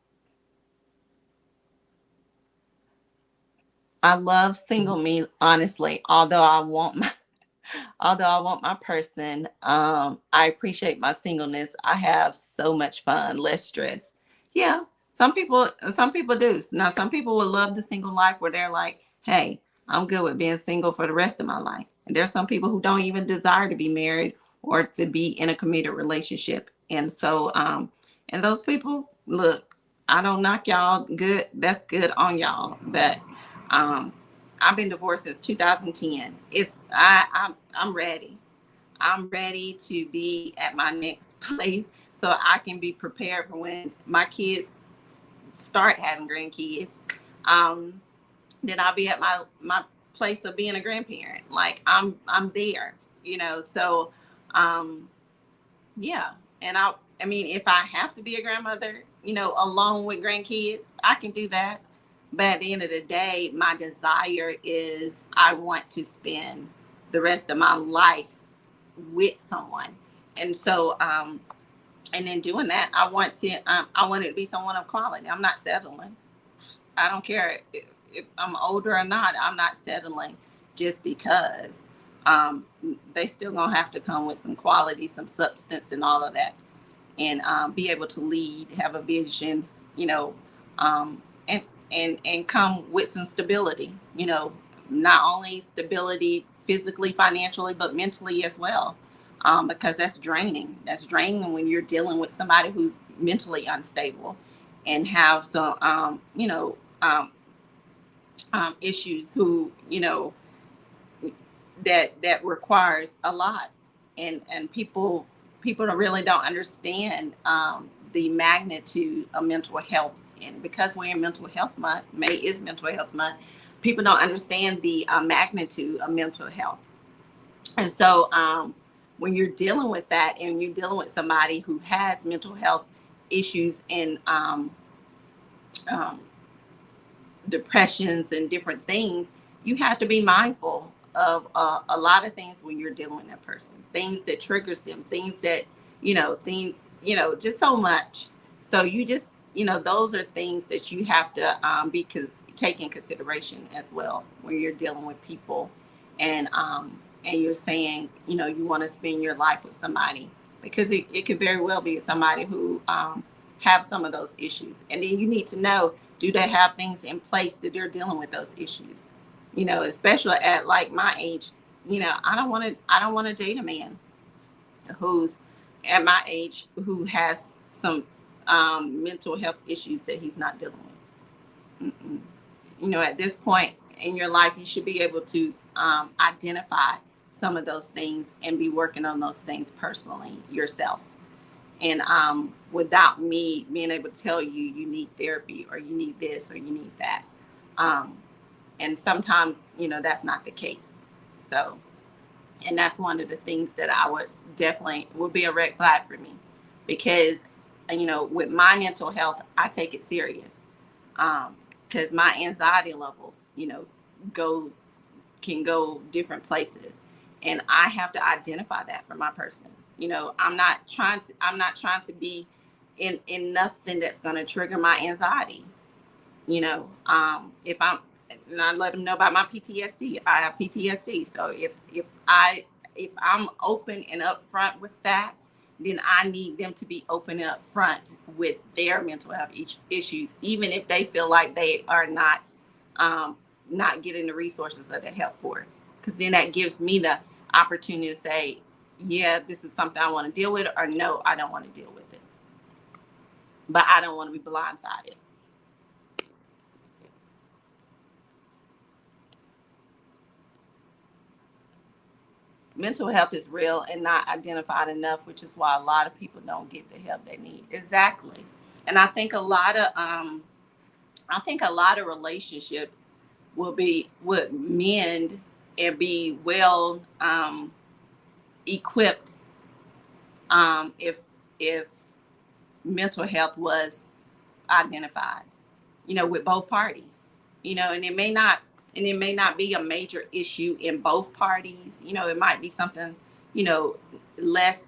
[SPEAKER 1] I love single me, honestly. Although I want my person, I appreciate my singleness. I have so much fun, less stress. Yeah, some people do. Now, some people would love the single life where they're like, "Hey, I'm good with being single for the rest of my life." And there's some people who don't even desire to be married or to be in a committed relationship. And so, and those people, look, I don't knock y'all. Good, that's good on y'all. But um, I've been divorced since 2010. I'm ready. I'm ready to be at my next place so I can be prepared for when my kids start having grandkids. Um, then I'll be at my place of being a grandparent. Like I'm there, So um, yeah, and I mean, if I have to be a grandmother, alone with grandkids, I can do that. But at the end of the day, my desire is I want to spend the rest of my life with someone. And so, and in doing that, I want it to be someone of quality. I'm not settling. I don't care if I'm older or not. I'm not settling just because. They still gonna have to come with some quality, some substance, and all of that, and be able to lead, have a vision, um, and and come with some stability. Not only stability physically, financially, but mentally as well, because that's draining. That's draining when you're dealing with somebody who's mentally unstable and have some, issues who that requires a lot, and people really don't understand the magnitude of mental health. And because we're in mental health month, May is mental health month, people don't understand the magnitude of mental health. And so when you're dealing with that, and you're dealing with somebody who has mental health issues, and um, depressions and different things, you have to be mindful of a lot of things when you're dealing with that person. Things that triggers them, things that just so much. So you just those are things that you have to take in consideration as well when you're dealing with people, and you're saying you want to spend your life with somebody, because it could very well be somebody who have some of those issues, and then you need to know, do they have things in place that they're dealing with those issues, especially at like my age. I don't want to date a man who's at my age who has some mental health issues that he's not dealing with. Mm-mm. At this point in your life, you should be able to identify some of those things and be working on those things personally yourself. And without me being able to tell you, you need therapy, or you need this, or you need that. Um, and sometimes, that's not the case. So, and that's one of the things that I would definitely would be a red flag for me, because, with my mental health, I take it serious. Because my anxiety levels, go can go different places, and I have to identify that for my person. I'm not trying to be in nothing that's going to trigger my anxiety. If I'm, and I let them know about my PTSD. I have PTSD. So if I'm open and upfront with that, then I need them to be open and upfront with their mental health issues, even if they feel like they are um, not getting the resources or the help for it. Because then that gives me the opportunity to say, yeah, this is something I want to deal with, or no, I don't want to deal with it. But I don't want to be blindsided. Mental health is real and not identified enough, which is why a lot of people don't get the help they need. Exactly. And I think a lot of relationships would mend and be well equipped If mental health was identified, with both parties, and it may not be a major issue in both parties. It might be something, you know, less,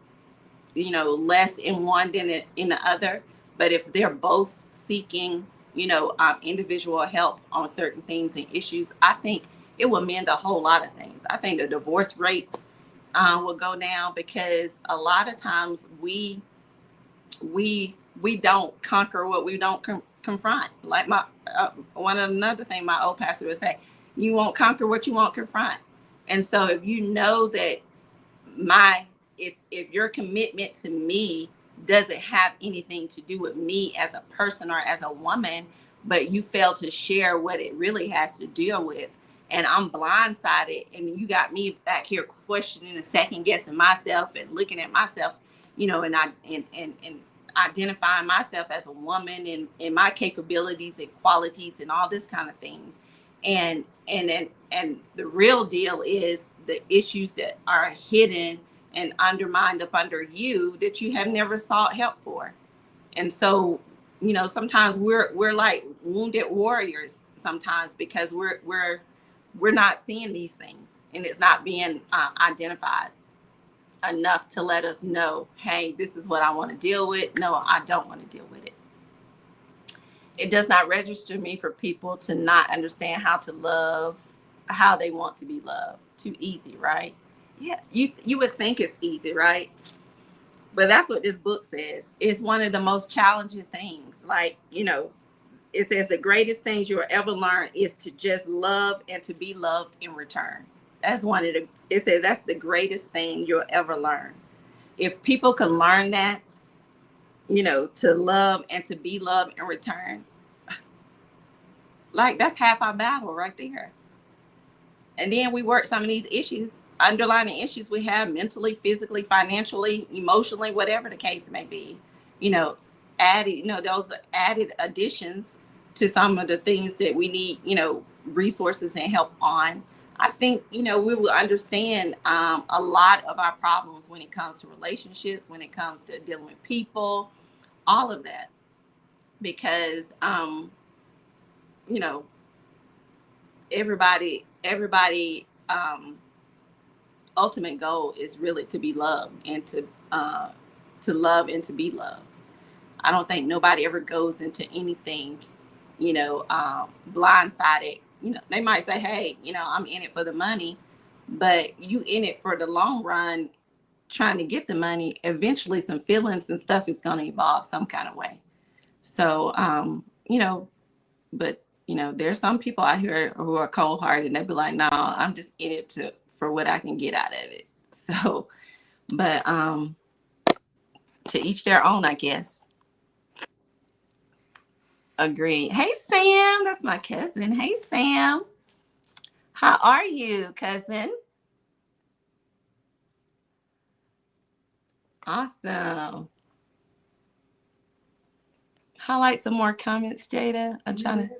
[SPEAKER 1] less in one than in the other. But if they're both seeking, individual help on certain things and issues, I think it will mend a whole lot of things. I think the divorce rates will go down, because a lot of times we don't conquer what we don't confront. Like my another thing my old pastor would say, you won't conquer what you won't confront. And so if you know that my if your commitment to me doesn't have anything to do with me as a person or as a woman, but you fail to share what it really has to deal with, and I'm blindsided, and you got me back here questioning and second guessing myself and looking at myself, and identifying myself as a woman, and my capabilities and qualities and all this kind of things. And the real deal is the issues that are hidden and undermined up under you that you have never sought help for. And so, sometimes we're like wounded warriors sometimes, because we're not seeing these things, and it's not being identified enough to let us know, hey, this is what I want to deal with. No, I don't want to deal with it. It does not register me for people to not understand how to love how they want to be loved. Too easy, right? Yeah, you would think it's easy, right? But that's what this book says. It's one of the most challenging things. Like, it says the greatest things you'll ever learn is to just love and to be loved in return. That's it says that's the greatest thing you'll ever learn. If people can learn that, to love and to be loved in return, like, that's half our battle right there. And then we work some of these issues, underlying issues we have mentally, physically, financially, emotionally, whatever the case may be, you know, those added additions to some of the things that we need, resources and help on. I think, we will understand a lot of our problems when it comes to relationships, when it comes to dealing with people, all of that. Because, you know, everybody ultimate goal is really to be loved and to love and to be loved. I don't think nobody ever goes into anything, blindsided. They might say, hey, I'm in it for the money, but you in it for the long run, trying to get the money. Eventually some feelings and stuff is going to evolve some kind of way. So, but there's some people out here who are cold hearted, and they be like, no, I'm just in it for what I can get out of it. So, but to each their own, I guess. Agreed. Hey, Sam, that's my cousin. Hey, Sam, how are you, cousin? Awesome. Highlight some more comments, Jada. I'm trying to.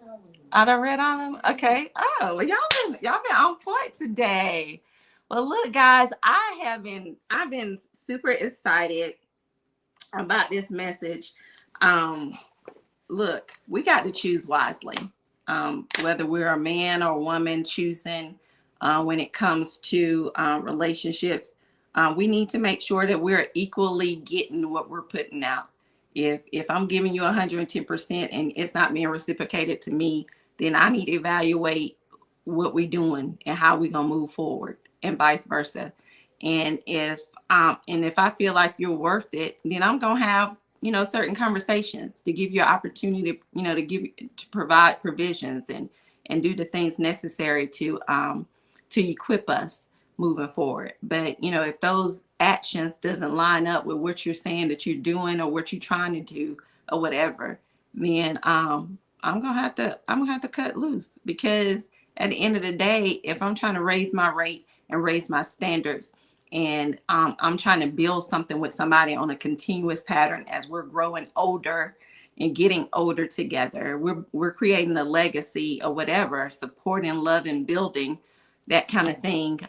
[SPEAKER 1] I done read all of them. Okay. Oh, well, y'all been on point today. Well, look, guys, I've been super excited about this message. Look, we got to choose wisely. Whether we're a man or a woman, choosing when it comes to relationships, we need to make sure that we're equally getting what we're putting out. If I'm giving you 110% and it's not being reciprocated to me, then I need to evaluate what we're doing and how we're gonna move forward, and vice versa. And if I feel like you're worth it, then I'm gonna have certain conversations to give you an opportunity, to provide provisions and do the things necessary to equip us moving forward. But if those actions doesn't line up with what you're saying that you're doing or what you're trying to do or whatever, then I'm gonna have to cut loose, because at the end of the day, if I'm trying to raise my rate and raise my standards, and I'm trying to build something with somebody on a continuous pattern as we're growing older and getting older together, we're creating a legacy or whatever, supporting, loving, building, that kind of thing.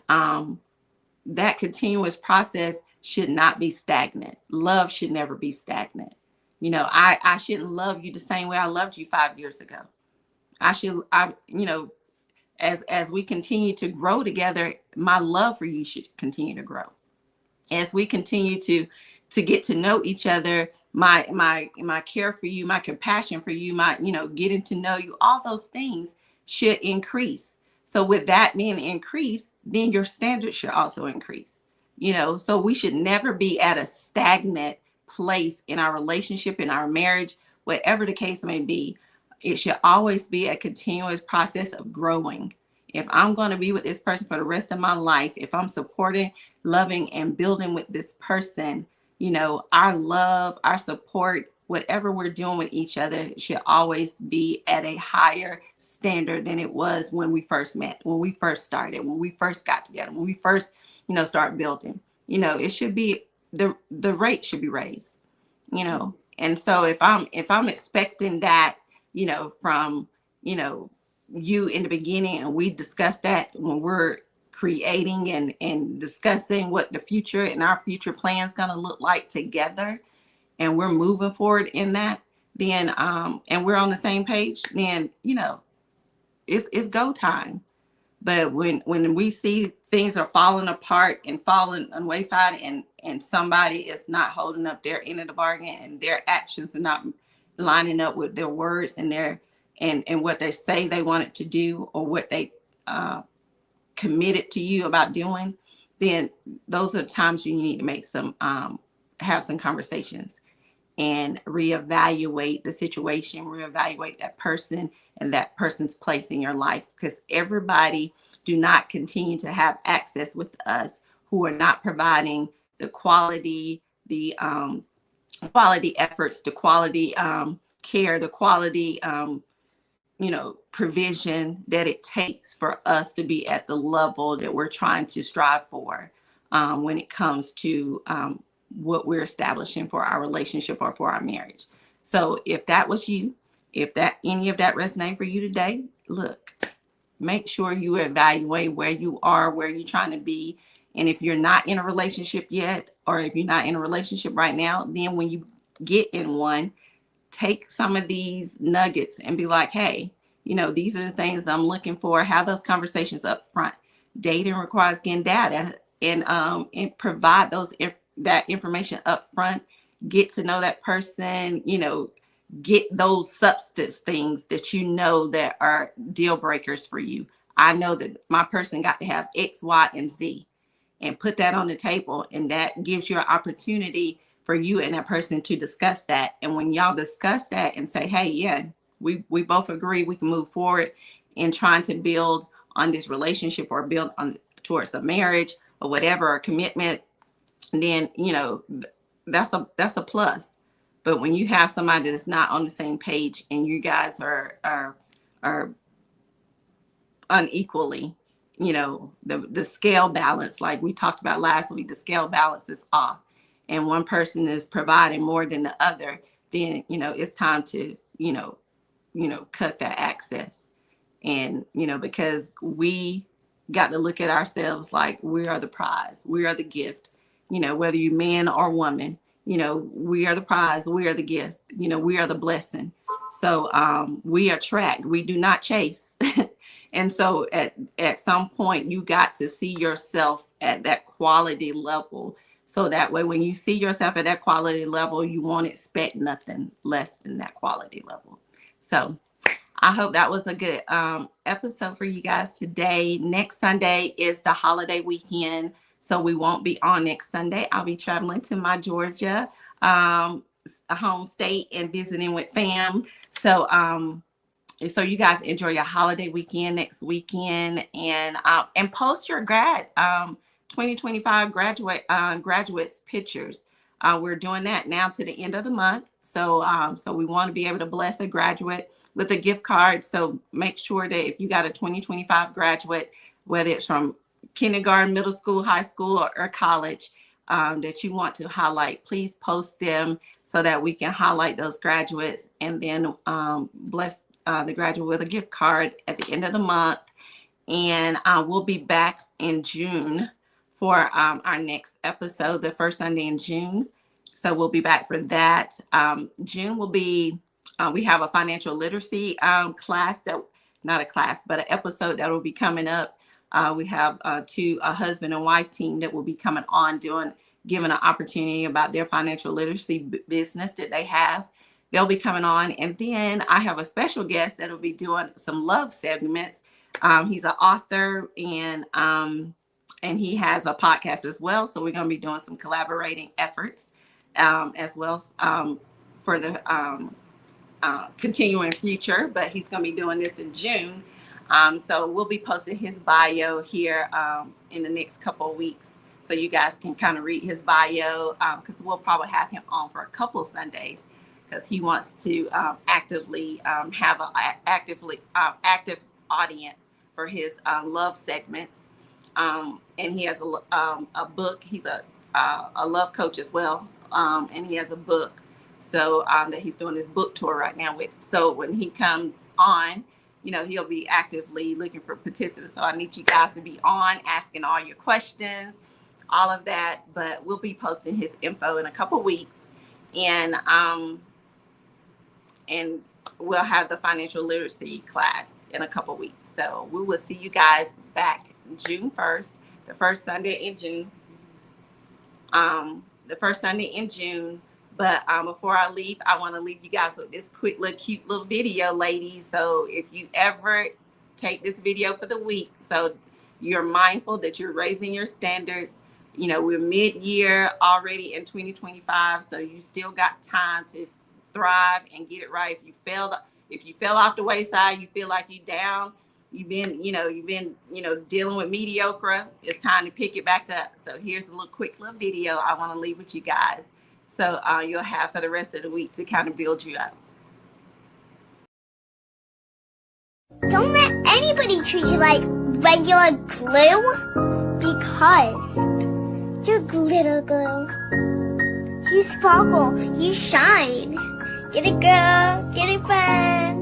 [SPEAKER 1] That continuous process should not be stagnant. Love should never be stagnant. I shouldn't love you the same way I loved you 5 years ago. As we continue to grow together, my love for you should continue to grow. As we continue to get to know each other, my care for you, my compassion for you, my getting to know you, all those things should increase. So with that being increased, then your standards should also increase. So we should never be at a stagnant place in our relationship, in our marriage, whatever the case may be. It should always be a continuous process of growing. If I'm going to be with this person for the rest of my life, if I'm supporting, loving, and building with this person, our love, our support, whatever we're doing with each other should always be at a higher standard than it was when we first met, when we first started, when we first got together, when we first, start building. It should be, the rate should be raised, and so if I'm expecting that, from, you in the beginning, and we discuss that when we're creating and discussing what the future and our future plan is going to look like together, and we're moving forward in that, then and we're on the same page, then it's go time. But when we see things are falling apart and falling on the wayside, and somebody is not holding up their end of the bargain, and their actions are not lining up with their words and their and what they say they wanted to do, or what they committed to you about doing, then those are the times you need to make some have some conversations and reevaluate the situation, reevaluate that person and that person's place in your life, because everybody do not continue to have access with us who are not providing the quality efforts, the quality care, the quality provision that it takes for us to be at the level that we're trying to strive for, when it comes to what we're establishing for our relationship or for our marriage. So if that was you, if that any of that resonated for you today, look, make sure you evaluate where you are, where you're trying to be. And if you're not in a relationship yet, or if you're not in a relationship right now, then when you get in one, take some of these nuggets and be like, hey, these are the things I'm looking for. Have those conversations up front. Dating requires getting data, and provide that information up front. Get to know that person, get those substance things that are deal breakers for you. I know that my person got to have X, Y, and Z, and put that on the table. And that gives you an opportunity for you and that person to discuss that. And when y'all discuss that and say, hey, yeah, we both agree we can move forward in trying to build on this relationship, or build on towards a marriage or whatever, or commitment, then, that's a plus. But when you have somebody that's not on the same page, and you guys are unequally, the scale balance, like we talked about last week, the scale balance is off, and one person is providing more than the other, then, it's time to, cut that access. And, because we got to look at ourselves like we are the prize, we are the gift, whether you man or woman, we are the prize, we are the gift, we are the blessing. So we attract, we do not chase. And so at some point, you got to see yourself at that quality level. So that way, when you see yourself at that quality level, you won't expect nothing less than that quality level. So I hope that was a good episode for you guys today. Next Sunday is the holiday weekend, so we won't be on next Sunday. I'll be traveling to my Georgia home state and visiting with fam. So you guys enjoy your holiday weekend next weekend, and post your 2025 graduates pictures. We're doing that now to the end of the month. So we want to be able to bless a graduate with a gift card. So make sure that if you got a 2025 graduate, whether it's from kindergarten, middle school, high school, or college, that you want to highlight, please post them so that we can highlight those graduates, and then bless the graduate with a gift card at the end of the month. And we'll be back in June for our next episode, the first Sunday in June. So we'll be back for that. June will be, we have a financial literacy class that, not a class, but an episode that will be coming up. We have a husband and wife team that will be coming on giving an opportunity about their financial literacy business that they have. They'll be coming on. And then I have a special guest that will be doing some love segments. He's an author and he has a podcast as well. So we're going to be doing some collaborating efforts as well for the continuing future. But he's going to be doing this in June. So we'll be posting his bio here in the next couple of weeks. So you guys can kind of read his bio because we'll probably have him on for a couple of Sundays because he wants to actively have an active audience for his love segments. And he has a book. He's a love coach as well. And he has a book. So that he's doing his book tour right now with. So when he comes on, he'll be actively looking for participants. So I need you guys to be on, asking all your questions, all of that. But we'll be posting his info in a couple weeks. And we'll have the financial literacy class in a couple weeks. So we will see you guys back June 1st, the first Sunday in June. But before I leave, I want to leave you guys with this quick little cute little video, ladies. So if you ever take this video for the week, so you're mindful that you're raising your standards. We're mid-year already in 2025, so you still got time to thrive and get it right. If you fell off the wayside, you feel like you down, you've been dealing with mediocre, it's time to pick it back up. So here's a quick little video I want to leave with you guys. So you'll have for the rest of the week to kind of build you up.
[SPEAKER 2] Don't let anybody treat you like regular glue because you're glitter glue. You sparkle, you shine. Get it, girl, get it, friend.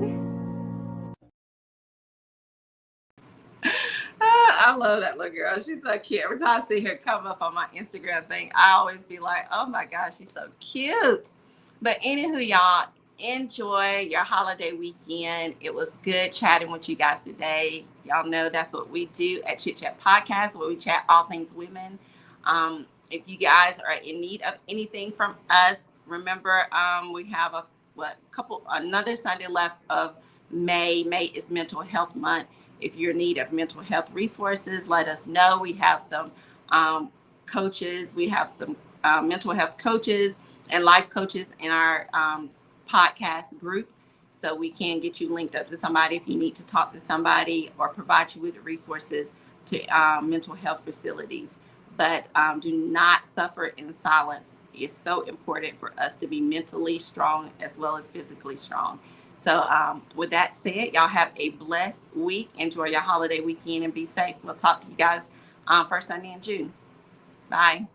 [SPEAKER 1] I love that little girl. She's so cute. Every time I see her come up on my Instagram thing, I always be like, oh my gosh, she's so cute. But anywho, y'all, enjoy your holiday weekend. It was good chatting with you guys today. Y'all know that's what we do at Chit Chat Podcast, where we chat all things women. If you guys are in need of anything from us, remember we have another Sunday left of May. May is Mental Health Month. If you're in need of mental health resources, let us know. We have some coaches. We have some mental health coaches and life coaches in our podcast group. So we can get you linked up to somebody if you need to talk to somebody or provide you with the resources to mental health facilities. But do not suffer in silence. It's so important for us to be mentally strong as well as physically strong. So with that said, y'all have a blessed week. Enjoy your holiday weekend and be safe. We'll talk to you guys first Sunday in June. Bye.